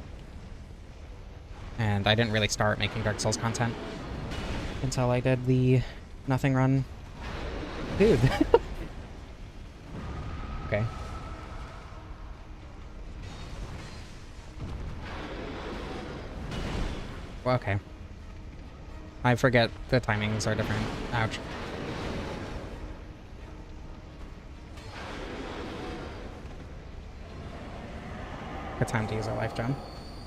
And I didn't really start making Dark Souls content until I did the nothing run. Dude. Okay. Well, okay. I forget the timings are different. Ouch. Good time to use our life gem.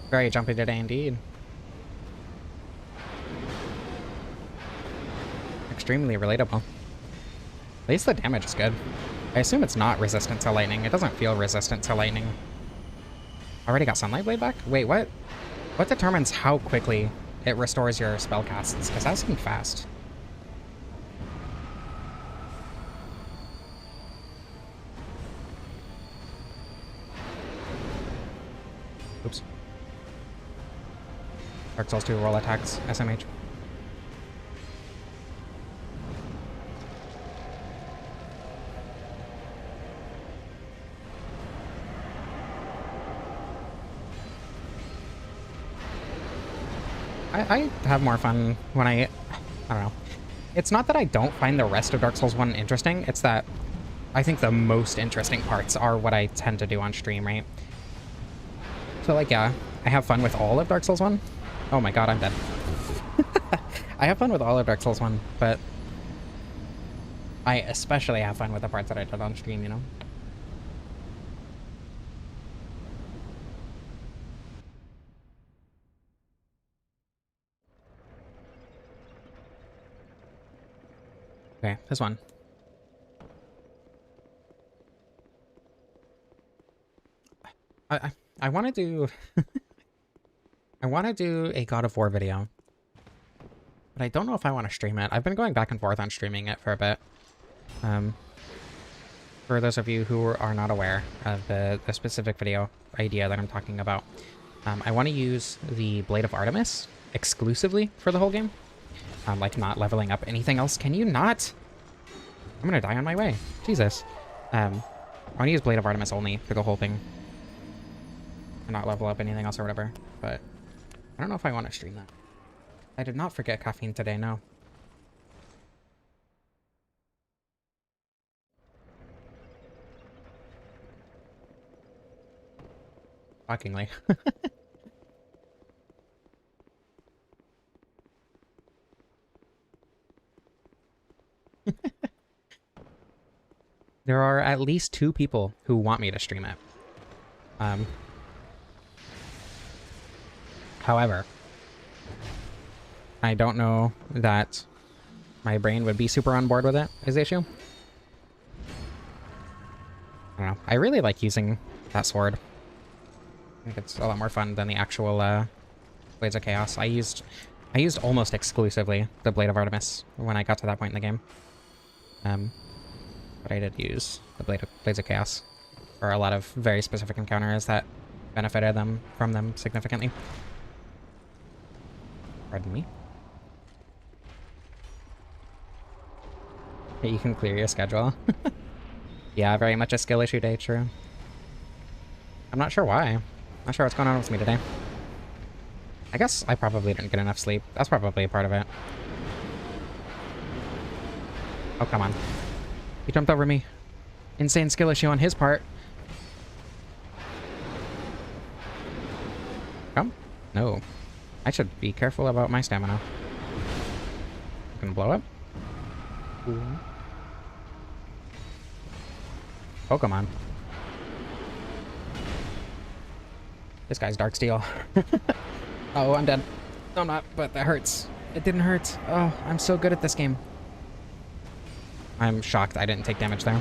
Very jumpy today indeed. Extremely relatable. At least the damage is good. I assume it's not resistant to lightning. It doesn't feel resistant to lightning. Already got Sunlight Blade back? Wait, what? What determines how quickly it restores your spell casts? Because that seemed fast. Oops. Dark Souls 2 roll attacks, SMH. I have more fun when I don't know. It's not that I don't find the rest of Dark Souls 1 interesting, it's that I think the most interesting parts are what I tend to do on stream, right? So, like, yeah, I have fun with all of Dark Souls 1. Oh my god, I'm dead. I have fun with all of Dark Souls 1, but I especially have fun with the parts that I did on stream, you know? Okay, this one. I want to do I want to do a God of War video, but I don't know if I want to stream it. I've been going back and forth on streaming it for a bit. For those of you who are not aware of the specific video idea that I'm talking about, I want to use the Blade of Artemis exclusively for the whole game. Like not leveling up anything else. Can you not? I'm gonna die on my way. Jesus. I want to use Blade of Artemis only for the whole thing. And not level up anything else or whatever. But I don't know if I want to stream that. I did not forget caffeine today, no. Shockingly. There are at least 2 people who want me to stream it. However, I don't know that my brain would be super on board with it, is the issue. I don't know. I really like using that sword. I think it's a lot more fun than the actual Blades of Chaos. I used almost exclusively the Blade of Artemis when I got to that point in the game. But I did use the Blades of Chaos for a lot of very specific encounters that benefited from them significantly. Pardon me. You can clear your schedule. Yeah, very much a skill issue day, true. I'm not sure why. Not sure what's going on with me today. I guess I probably didn't get enough sleep. That's probably a part of it. Oh, come on. He jumped over me. Insane skill issue on his part. Come? No. I should be careful about my stamina. Gonna blow up? Ooh. Pokemon. This guy's Dark Steel. Oh, I'm dead. No, I'm not, but that hurts. It didn't hurt. Oh, I'm so good at this game. I'm shocked I didn't take damage there.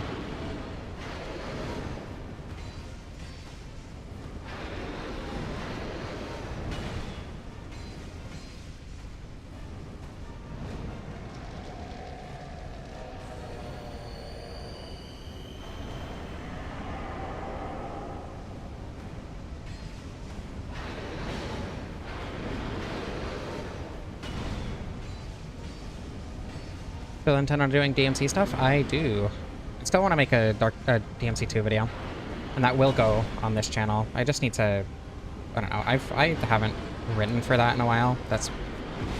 Still intend on doing DMC stuff? I do. still want to make a DMC2 video, and that will go on this channel. I just need to, I don't know, I haven't written for that in a while. That's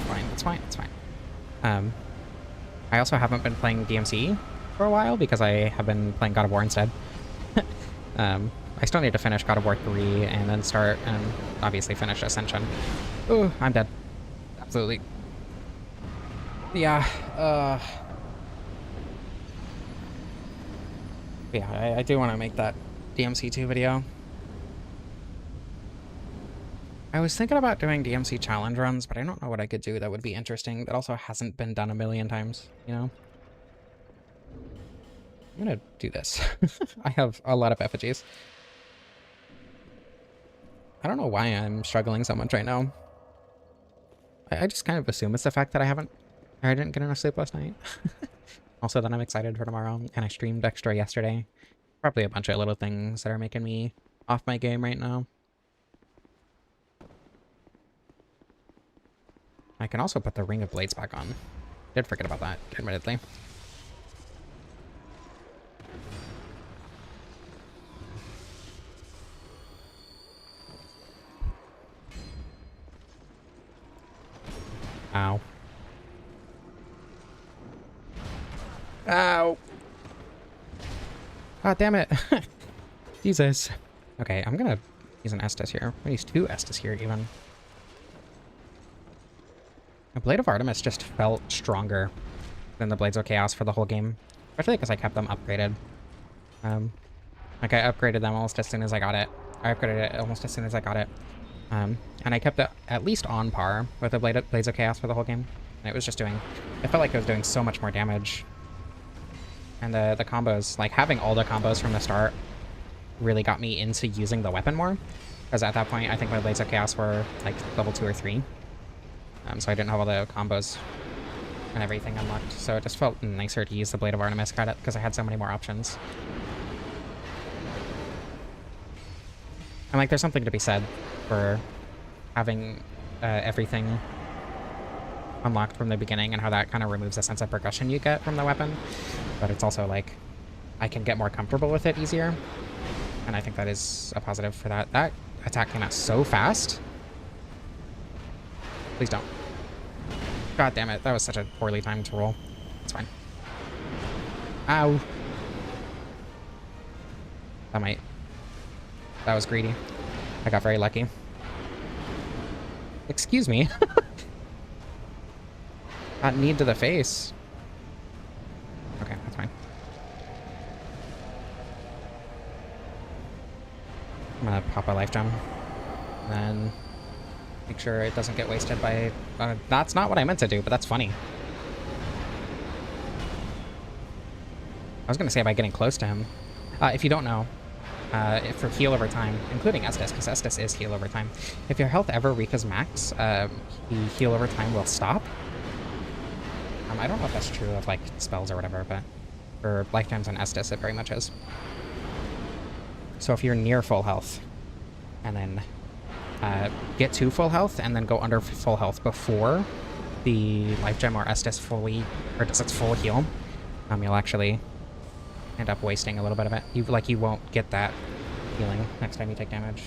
fine, that's fine, that's fine. I also haven't been playing DMC for a while because I have been playing God of War instead. I still need to finish God of War 3 and then start and obviously finish Ascension. Ooh, I'm dead. Absolutely. Yeah, yeah, I do want to make that DMC2 video. I was thinking about doing DMC challenge runs, but I don't know what I could do that would be interesting that also hasn't been done a million times, you know? I'm gonna do this. I have a lot of effigies. I don't know why I'm struggling so much right now. I just kind of assume it's the fact that I didn't get enough sleep last night. Also, that I'm excited for tomorrow, and I streamed extra yesterday. Probably a bunch of little things that are making me off my game right now. I can also put the Ring of Blades back on. Did forget about that, admittedly. Ow. Ow! God damn it! Jesus. Okay, I'm gonna use an Estus here. I'm gonna use 2 Estus here, even. The Blade of Artemis just felt stronger than the Blades of Chaos for the whole game. Especially because I kept them upgraded. Like, I upgraded them almost as soon as I got it. I upgraded it almost as soon as I got it. And I kept it at least on par with the Blades of Chaos for the whole game. And it was just doing... It felt like it was doing so much more damage. And the combos, like having all the combos from the start really got me into using the weapon more. Because at that point, I think my Blades of Chaos were like level 2 or 3. So I didn't have all the combos and everything unlocked. So it just felt nicer to use the Blade of Artemis credit because I had so many more options. And like, there's something to be said for having everything unlocked from the beginning and how that kind of removes a sense of progression you get from the weapon. But it's also like, I can get more comfortable with it easier. And I think that is a positive for that. That attack came out so fast. Please don't. God damn it, that was such a poorly timed roll. It's fine. Ow. That was greedy. I got very lucky. Excuse me. That knee to the face. Okay, that's fine. I'm gonna pop a life gem. And then make sure it doesn't get wasted by... that's not what I meant to do, but that's funny. I was gonna say by getting close to him. If you don't know, for heal over time, including Estus, because Estus is heal over time. If your health ever reaches max, the heal over time will stop. I don't know if that's true of like spells or whatever, but for lifetimes on Estus, it very much is. So if you're near full health, and then get to full health, and then go under full health before the life gem or Estus fully, or does its full heal, you'll actually end up wasting a little bit of it. You won't get that healing next time you take damage,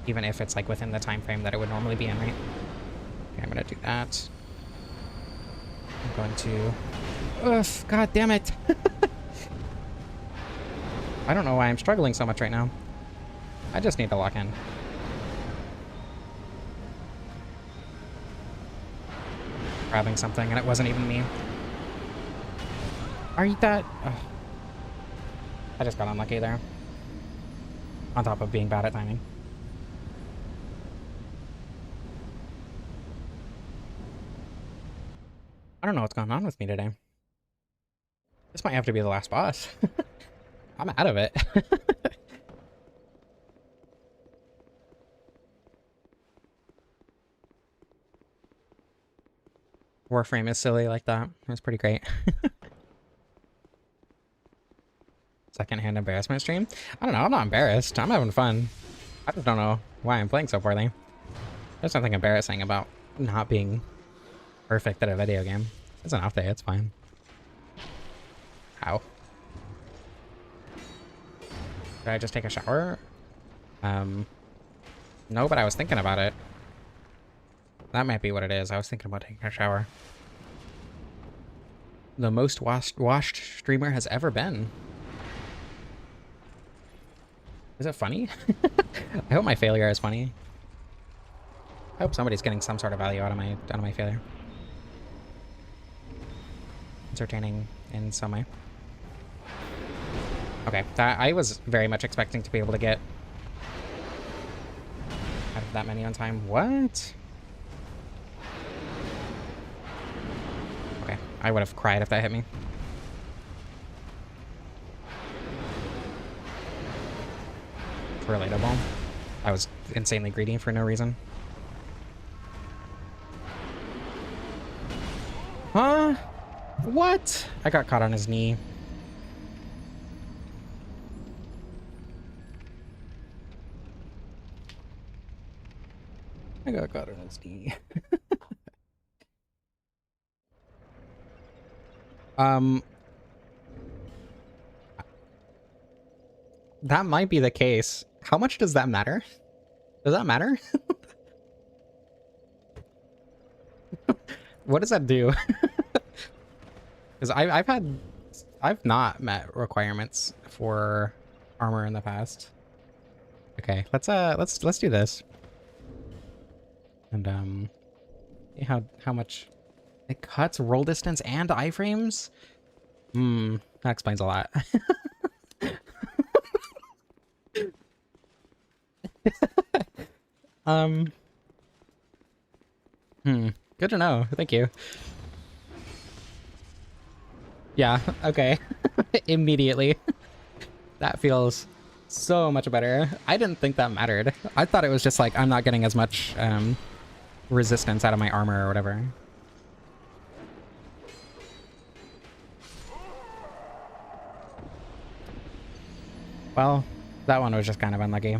even if it's like within the time frame that it would normally be in, right? Okay, I'm gonna do that. I'm going to... Ugh, god damn it! I don't know why I'm struggling so much right now. I just need to lock in. Grabbing something, and it wasn't even me. Are you that... Ugh. I just got unlucky there. On top of being bad at timing. I don't know what's going on with me today. This might have to be the last boss. I'm out of it. Warframe is silly like that. It was pretty great. Secondhand embarrassment stream? I don't know, I'm not embarrassed. I'm having fun. I just don't know why I'm playing so poorly. There's nothing embarrassing about not being perfect at a video game. It's an off day, it's fine. Ow. Did I just take a shower? No, but I was thinking about it. That might be what it is. I was thinking about taking a shower. The most washed streamer has ever been. Is it funny? I hope my failure is funny. I hope somebody's getting some sort of value out of my failure. Entertaining in some way. Okay, I was very much expecting to be able to get out of that many on time. What? Okay, I would have cried if that hit me. It's relatable. I was insanely greedy for no reason. Huh? What? I got caught on his knee. I got caught on his knee. That might be the case. How much does that matter? Does that matter? What does that do? Because I've not met requirements for armor in the past. Okay, let's do this. And see how much it cuts roll distance and iframes. That explains a lot. Good to know. Thank you. Yeah, okay. Immediately. That feels so much better. I didn't think that mattered. I thought it was just like I'm not getting as much resistance out of my armor or whatever. Well, that one was just kind of unlucky.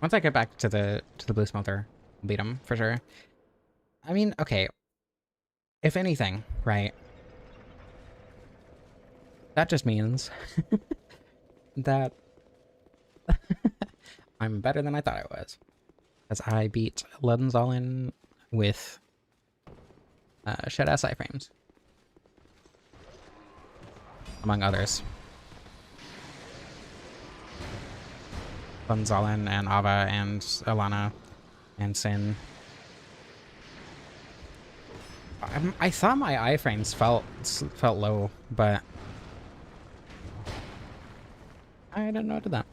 Once I get back to the blue smelter, I'll beat him for sure. I mean, okay. If anything, right? That just means that I'm better than I thought I was. Because I beat Lenzalin with shed-ass iframes. Among others. Lenzalin and Ava and Alana and Sin. I thought my iframes felt low, but I didn't know I did that.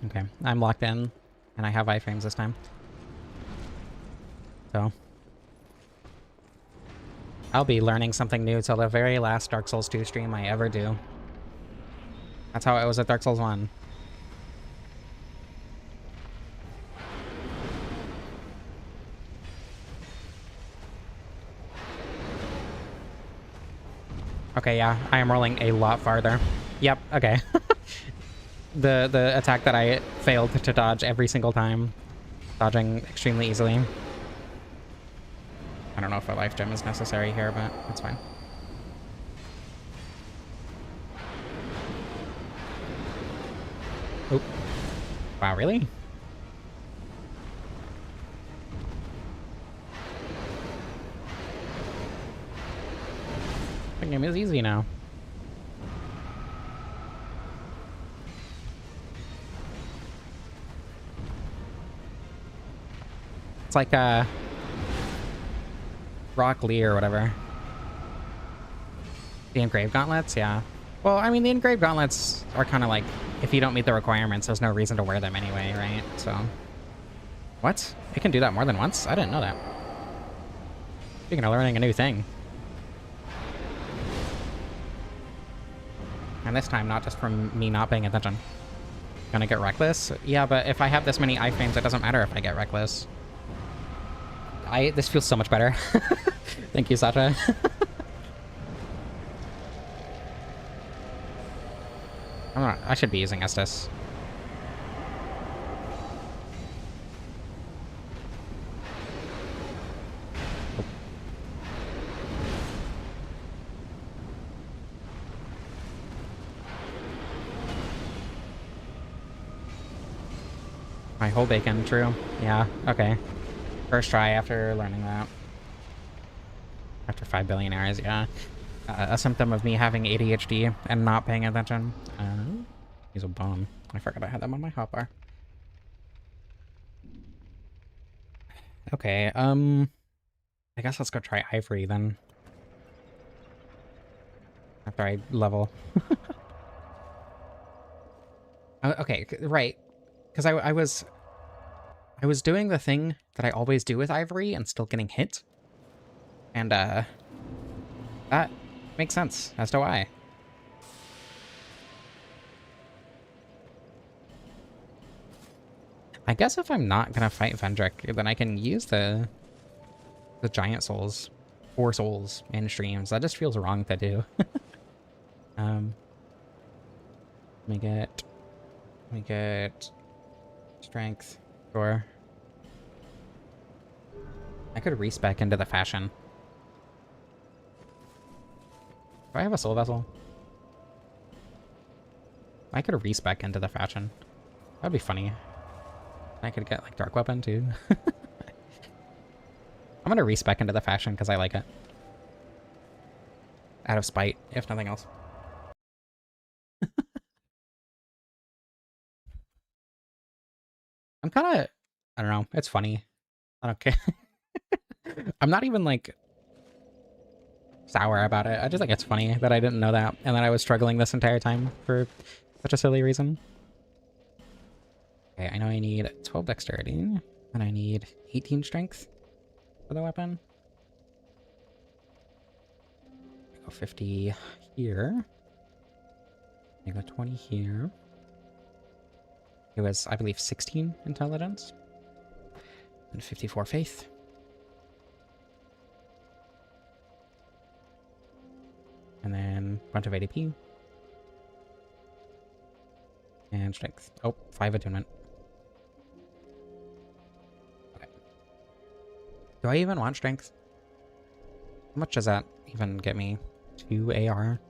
Okay, I'm locked in, and I have iframes this time. So I'll be learning something new till the very last Dark Souls 2 stream I ever do. That's how it was at Dark Souls 1. Okay, yeah, I am rolling a lot farther. Yep, okay. The attack that I failed to dodge every single time. Dodging extremely easily. I don't know if a life gem is necessary here, but that's fine. Oh. Wow, really? The game is easy now. It's like Rock Lee or whatever. The engraved gauntlets, yeah. Well, I mean, the engraved gauntlets are kind of like, if you don't meet the requirements, there's no reason to wear them anyway, right? So, what? It can do that more than once? I didn't know that. Speaking of learning a new thing. And this time, not just from me not paying attention. Gonna get reckless? Yeah, but if I have this many iframes, it doesn't matter if I get reckless. This feels so much better. Thank you, Sasha. I should be using Estus. My whole bacon, true. Yeah, okay. First try after learning that. After 5 billion hours, yeah. A symptom of me having ADHD and not paying attention. He's a bomb. I forgot I had them on my hotbar. Okay, I guess let's go try Ivory then. After I level. Okay, right. Because I was doing the thing that I always do with Ivory and still getting hit. And, that makes sense as to why. I guess if I'm not gonna fight Vendrick, then I can use the giant souls, 4 souls in streams. That just feels wrong to do. Let me get strength. Sure. I could respec into the fashion. Do I have a soul vessel? I could respec into the fashion. That'd be funny. I could get like dark weapon too. I'm gonna respec into the fashion because I like it. Out of spite, if nothing else. I'm kind of, I don't know, it's funny. I don't care. I'm not even like sour about it. I just think it's funny that I didn't know that and that I was struggling this entire time for such a silly reason. Okay, I know I need 12 dexterity and I need 18 strength for the weapon. I go 50 here. I go 20 here. It was, I believe, 16 intelligence and 54 faith. And then a bunch of ADP. And strength. Oh, 5 attunement. Okay. Do I even want strength? How much does that even get me? 2 AR?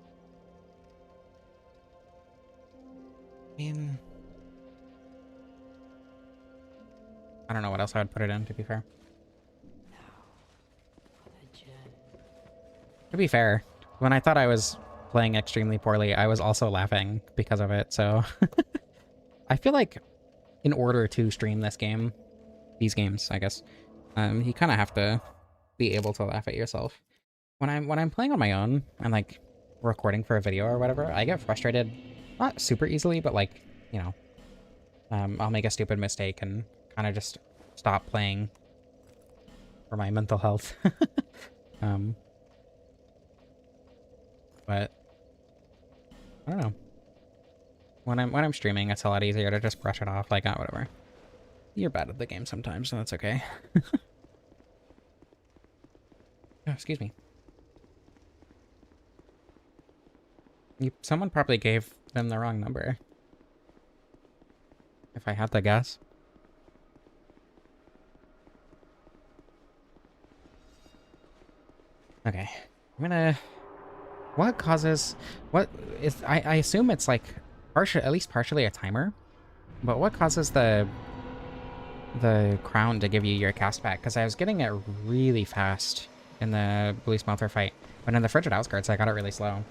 I mean, I don't know what else I would put it in, to be fair. To be fair, when I thought I was playing extremely poorly, I was also laughing because of it, so... I feel like in order to stream this game, these games, I guess, you kind of have to be able to laugh at yourself. When I'm playing on my own and like recording for a video or whatever, I get frustrated, not super easily, but like, you know, I'll make a stupid mistake and kind of just stop playing for my mental health. But I don't know. When I'm streaming, it's a lot easier to just brush it off, like, oh, whatever. You're bad at the game sometimes, so that's okay. Oh, excuse me. Someone probably gave them the wrong number. If I had to guess. Okay. I'm gonna... What causes... What is... I assume it's like... at least partially a timer. But what causes the crown to give you your cast back? Because I was getting it really fast in the Blue Smelter fight. But in the Frigid Outskirts, I got it really slow.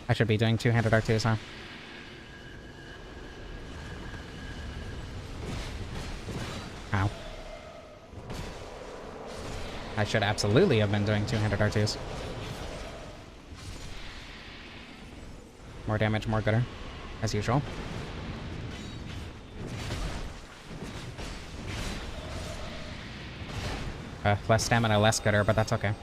I should be doing two-handed R2s, huh? Ow. I should absolutely have been doing two-handed R2s. More damage, more gooder, as usual. Less stamina, less gooder, but that's okay.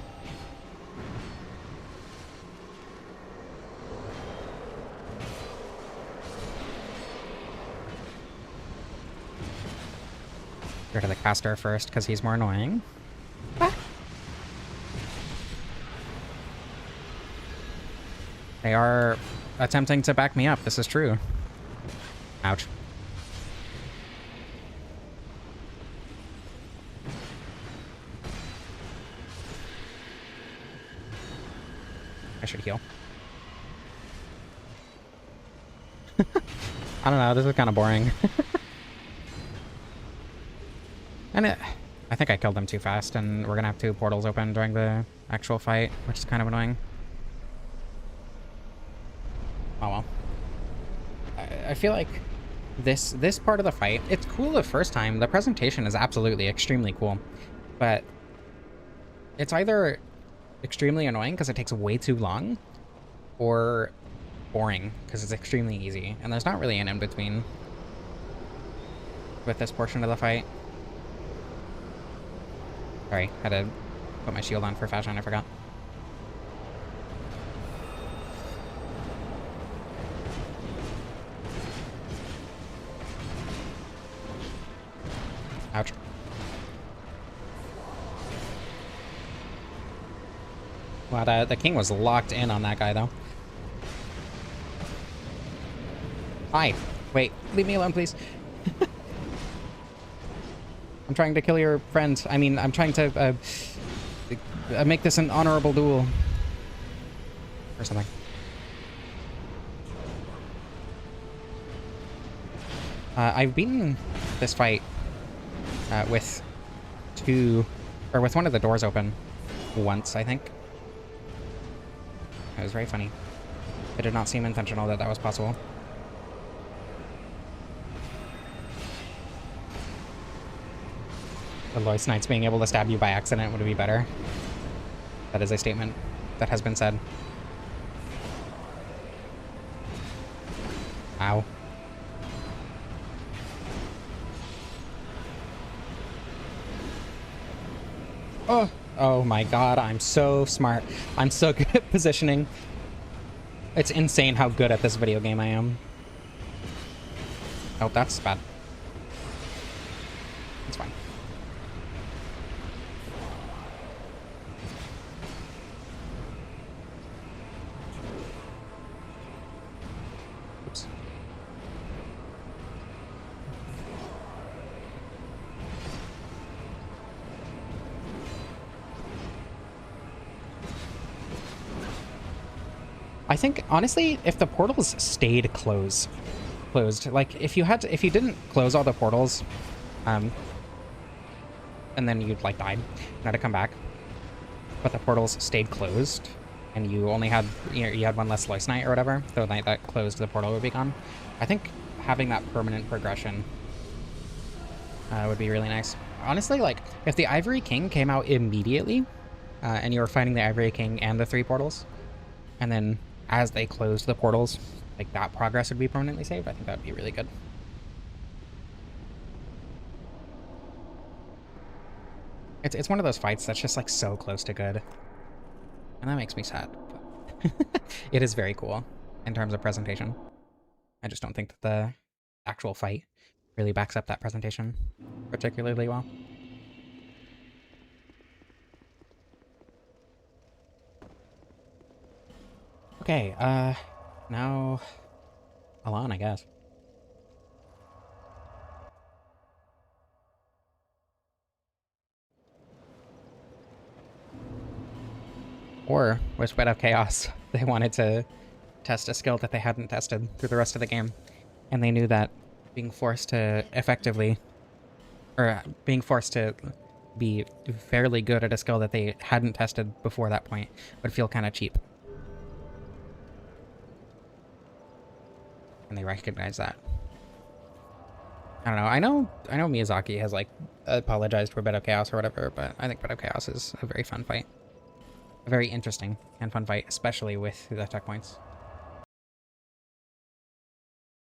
Go to the caster first, because he's more annoying. Ah. They are attempting to back me up, this is true. Ouch. I should heal. I don't know, this is kind of boring. And I think I killed them too fast, and we're gonna have 2 portals open during the actual fight, which is kind of annoying. Oh well. I feel like this part of the fight, it's cool the first time. The presentation is absolutely extremely cool, but it's either extremely annoying because it takes way too long, or boring because it's extremely easy, and there's not really an in-between with this portion of the fight. Sorry, had to put my shield on for fashion, I forgot. Ouch. Wow, the king was locked in on that guy, though. Hi. Wait, leave me alone, please. I'm trying to kill your friend. I mean, I'm trying to make this an honorable duel. Or something. I've beaten this fight with one of the doors open once, I think. It was very funny. It did not seem intentional that that was possible. The Lois Knights being able to stab you by accident would be better. That is a statement that has been said. Ow. Oh! Oh my god, I'm so smart. I'm so good at positioning. It's insane how good at this video game I am. Oh, that's bad. It's fine. Oops. I think, honestly, if the portals stayed closed, like, if you didn't close all the portals, and then you'd, like, died, and had to come back, but the portals stayed closed, and you only had, you had one less Lois Knight or whatever, the night that closed, the portal would be gone. I think having that permanent progression would be really nice. Honestly, like, if the Ivory King came out immediately, and you were fighting the Ivory King and the 3 portals, and then as they closed the portals, like, that progress would be permanently saved, I think that would be really good. It's one of those fights that's just, like, so close to good. And that makes me sad. But it is very cool in terms of presentation. I just don't think that the actual fight really backs up that presentation particularly well. Okay, now Alon, I guess. Or with Bed of Chaos, they wanted to test a skill that they hadn't tested through the rest of the game. And they knew that being forced to effectively, or being forced to be fairly good at a skill that they hadn't tested before that point would feel kind of cheap. And they recognize that. I don't know. I know Miyazaki has, like, apologized for Bed of Chaos or whatever, but I think Bed of Chaos is a very fun fight. A very interesting and fun fight, especially with the checkpoints.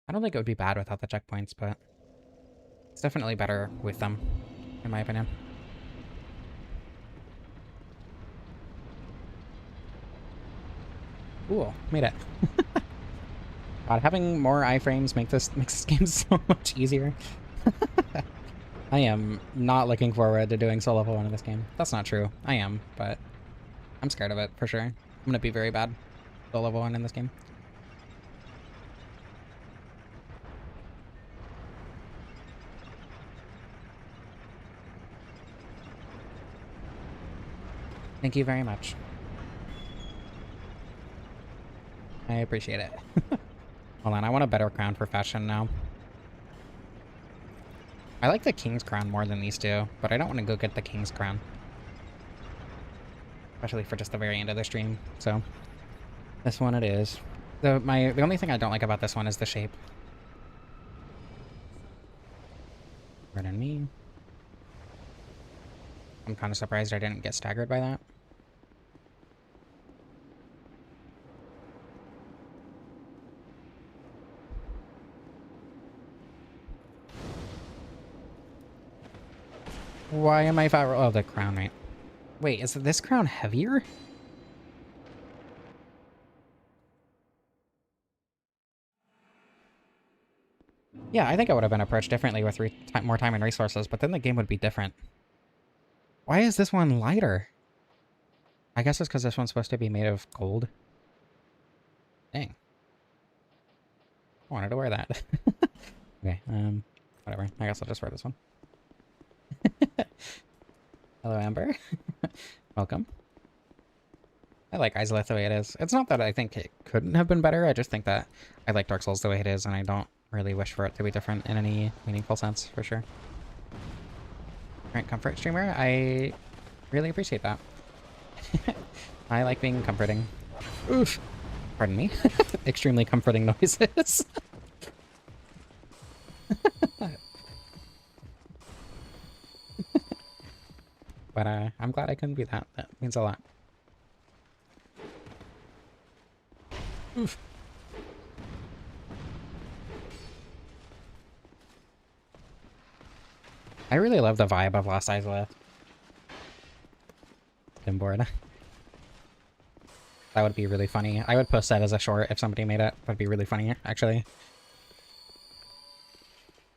I don't think it would be bad without the checkpoints, but it's definitely better with them, in my opinion. Cool, made it. God, having more iframes makes this game so much easier. I am not looking forward to doing solo level 1 in this game. That's not true. I am, but I'm scared of it, for sure. I'm gonna be very bad solo level 1 in this game. Thank you very much. I appreciate it. Hold on, I want a better crown for fashion now. I like the King's Crown more than these two, but I don't want to go get the King's Crown. Especially for just the very end of the stream, so... This one it is. The only thing I don't like about this one is the shape. Pardon me. I'm kind of surprised I didn't get staggered by that. Why am I fat? Oh, the crown, right. Wait, is this crown heavier? Yeah, I think I would have been approached differently with more time and resources, but then the game would be different. Why is this one lighter? I guess it's because this one's supposed to be made of gold. Dang. I wanted to wear that. Okay, whatever. I guess I'll just wear this one. Hello, Amber. Welcome. I like Izalith the way it is. It's not that I think it couldn't have been better, I just think that I like Dark Souls the way it is, and I don't really wish for it to be different in any meaningful sense, for sure. Alright, comfort streamer, I really appreciate that. I like being comforting. Oof! Pardon me. Extremely comforting noises. But I'm glad I couldn't be that. That means a lot. Oof. I really love the vibe of Lost Izalith. I'm bored. That would be really funny. I would post that as a short if somebody made it. That'd be really funny, actually.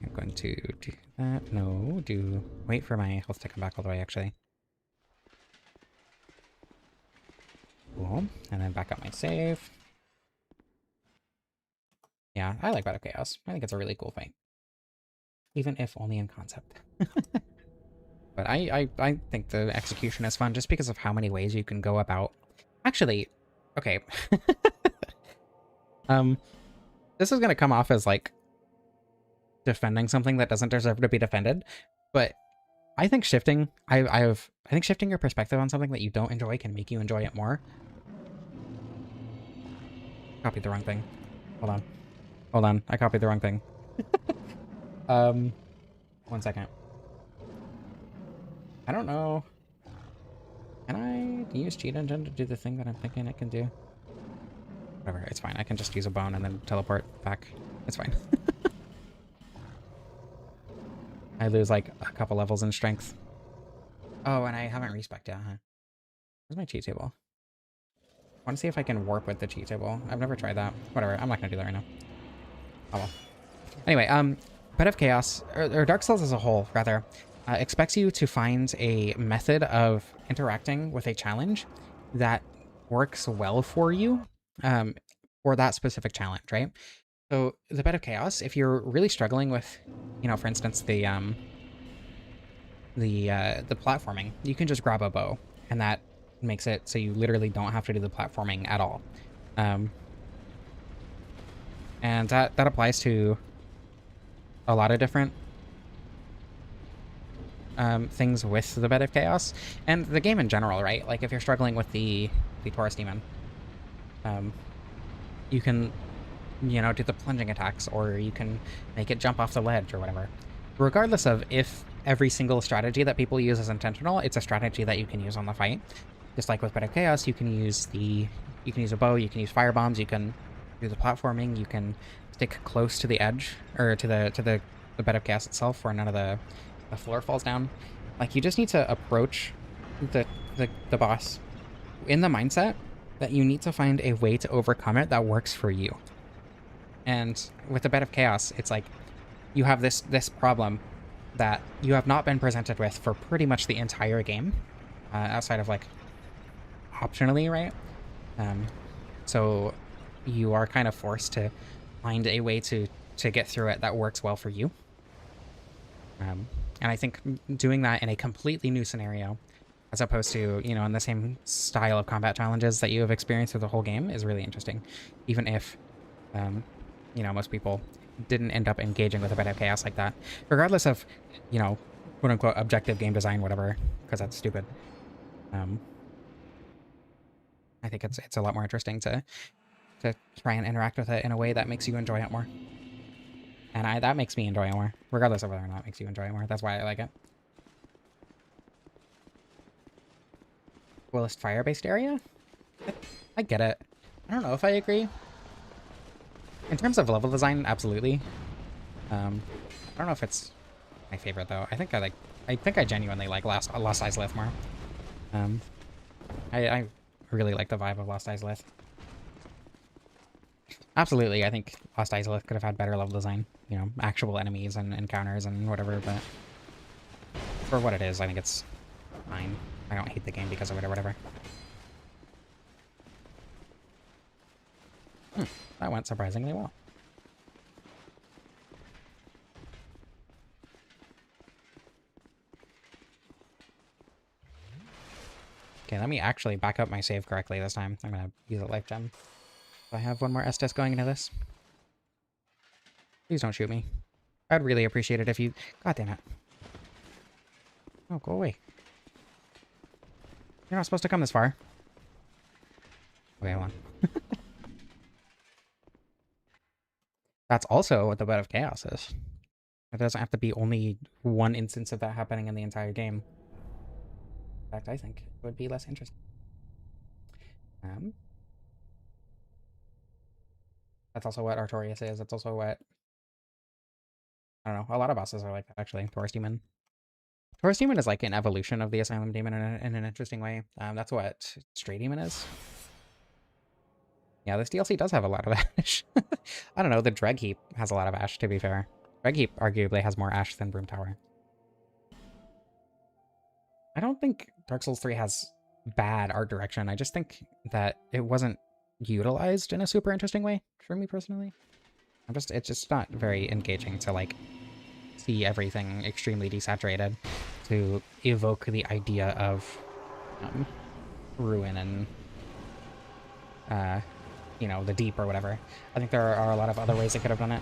I'm going to do that. No, wait for my health to come back all the way, actually. Cool. And then back up my save. Yeah, I like Battle Chaos. I think it's a really cool fight. Even if only in concept. But I think the execution is fun just because of how many ways you can go about... Actually, okay. This is going to come off as, like, defending something that doesn't deserve to be defended, but I think shifting... I think shifting your perspective on something that you don't enjoy can make you enjoy it more. Copied the wrong thing. Hold on. Hold on. I copied the wrong thing. 1 second. I don't know. Can I use Cheat Engine to do the thing that I'm thinking it can do? Whatever, it's fine. I can just use a bone and then teleport back. It's fine. I lose like a couple levels in strength. Oh, and I haven't respec'd yet, huh? Where's my cheat table? I want to see if I can warp with the cheat table. I've never tried that. Whatever, I'm not gonna do that right now. Oh well. Anyway, Bed of Chaos, or Dark Souls as a whole, rather, expects you to find a method of interacting with a challenge that works well for you, for that specific challenge, right? So the Bed of Chaos, if you're really struggling with, you know, for instance, the platforming, you can just grab a bow, and that makes it so you literally don't have to do the platforming at all. And that applies to a lot of different things with the Bed of Chaos and the game in general, right? Like if you're struggling with the Taurus Demon, you can, you know, do the plunging attacks, or you can make it jump off the ledge or whatever. Regardless of if every single strategy that people use is intentional, it's a strategy that you can use on the fight. Just like with Bed of Chaos, you can use a bow, you can use fire bombs, you can do the platforming, you can stick close to the edge, or to the Bed of Chaos itself where none of the floor falls down. Like, you just need to approach the boss in the mindset that you need to find a way to overcome it that works for you. And with the Bed of Chaos, it's like you have this problem that you have not been presented with for pretty much the entire game, outside of like optionally, right? So you are kind of forced to find a way to get through it that works well for you. And I think doing that in a completely new scenario as opposed to, you know, in the same style of combat challenges that you have experienced through the whole game is really interesting. Even if, you know, most people didn't end up engaging with a bit of chaos like that. Regardless of, you know, quote unquote objective game design, whatever, because that's stupid. I think it's a lot more interesting to try and interact with it in a way that makes you enjoy it more. And that makes me enjoy it more, regardless of whether or not it makes you enjoy it more. That's why I like it. Coolest fire-based area? I get it. I don't know if I agree. In terms of level design, absolutely. I don't know if it's my favorite though. I think I genuinely like Lost Izalith more. I really like the vibe of Lost Izalith. Absolutely, I think Lost Izalith could have had better level design. You know, actual enemies and encounters and whatever, but for what it is, I think it's fine. I don't hate the game because of it or whatever. That went surprisingly well. Okay, let me actually back up my save correctly this time. I'm gonna use a life gem. So I have one more Estus going into this. Please don't shoot me. I'd really appreciate it if you... God damn it. Oh, go away. You're not supposed to come this far. Okay, hold on. That's also what the Bed of Chaos is. It doesn't have to be only one instance of that happening in the entire game. In fact, I think it would be less interesting. That's also what Artorias is. That's also what... I don't know. A lot of bosses are like that, actually. Taurus Demon. Taurus Demon is like an evolution of the Asylum Demon in an interesting way. That's what Stray Demon is. Yeah, this DLC does have a lot of ash. I don't know, the Dreg Heap has a lot of ash, to be fair. Dreg Heap arguably has more ash than Broom Tower. I don't think Dark Souls 3 has bad art direction. I just think that it wasn't utilized in a super interesting way, for me personally. It's just not very engaging to, like, see everything extremely desaturated to evoke the idea of ruin and you know, the deep or whatever. I think there are a lot of other ways they could have done it.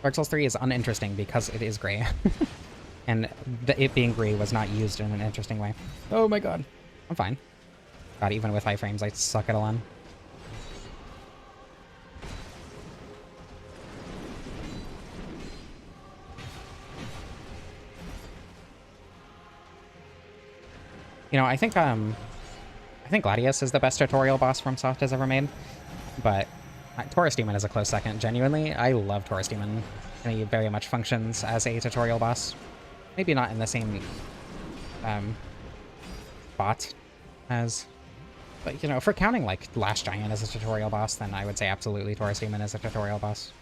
Dark Souls 3 is uninteresting because it is gray. And it being gray was not used in an interesting way. Oh my god. I'm fine. God, even with high frames, I suck at Elan. You know, I think Gladius is the best tutorial boss FromSoft has ever made, but Taurus Demon is a close second. Genuinely, I love Taurus Demon, and he very much functions as a tutorial boss. Maybe not in the same spot as, but you know, if we're counting like Last Giant as a tutorial boss, then I would say absolutely Taurus Demon is a tutorial boss.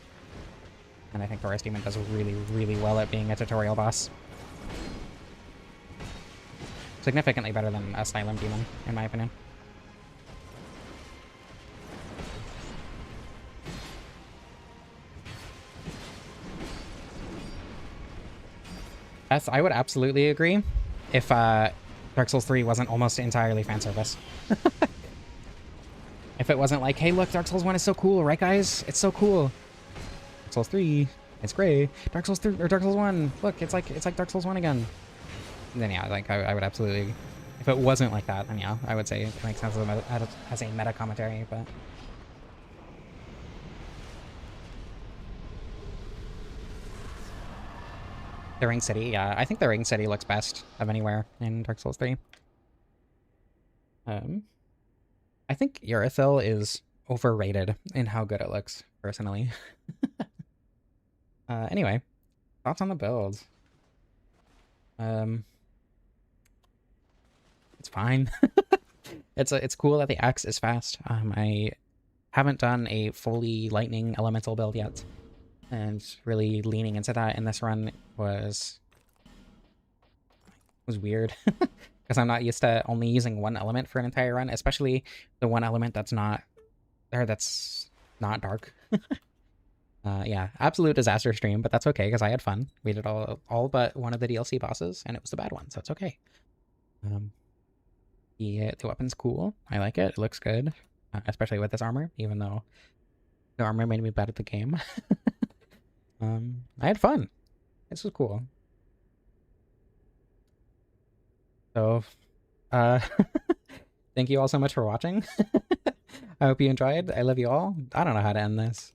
And I think Taurus Demon does really, really well at being a tutorial boss. Significantly better than Asylum Demon, in my opinion. Yes, I would absolutely agree if Dark Souls 3 wasn't almost entirely fan service. If it wasn't like, hey look, Dark Souls 1 is so cool, right guys? It's so cool. Dark Souls 3, it's great. Dark Souls 3 or Dark Souls 1, look, it's like Dark Souls 1 again. Then yeah, like I would absolutely, if it wasn't like that, then yeah, I would say it makes sense as a meta commentary, but the Ring City, yeah, I think the Ring City looks best of anywhere in Dark Souls 3. I think Urethil is overrated in how good it looks, personally. Anyway, thoughts on the build? It's fine. It's cool that the axe is fast. I haven't done a fully lightning elemental build yet, and really leaning into that in this run was weird because I'm not used to only using one element for an entire run, especially the one element that's not dark. Yeah, absolute disaster stream, but that's okay because I had fun. We did all but one of the DLC bosses, and it was the bad one, so it's okay. Um, the weapon's cool. I like it. It looks good, especially with this armor, even though the armor made me bad at the game. I had fun. This was cool. So, uh, thank you all so much for watching. I hope you enjoyed. I love you all. I don't know how to end this.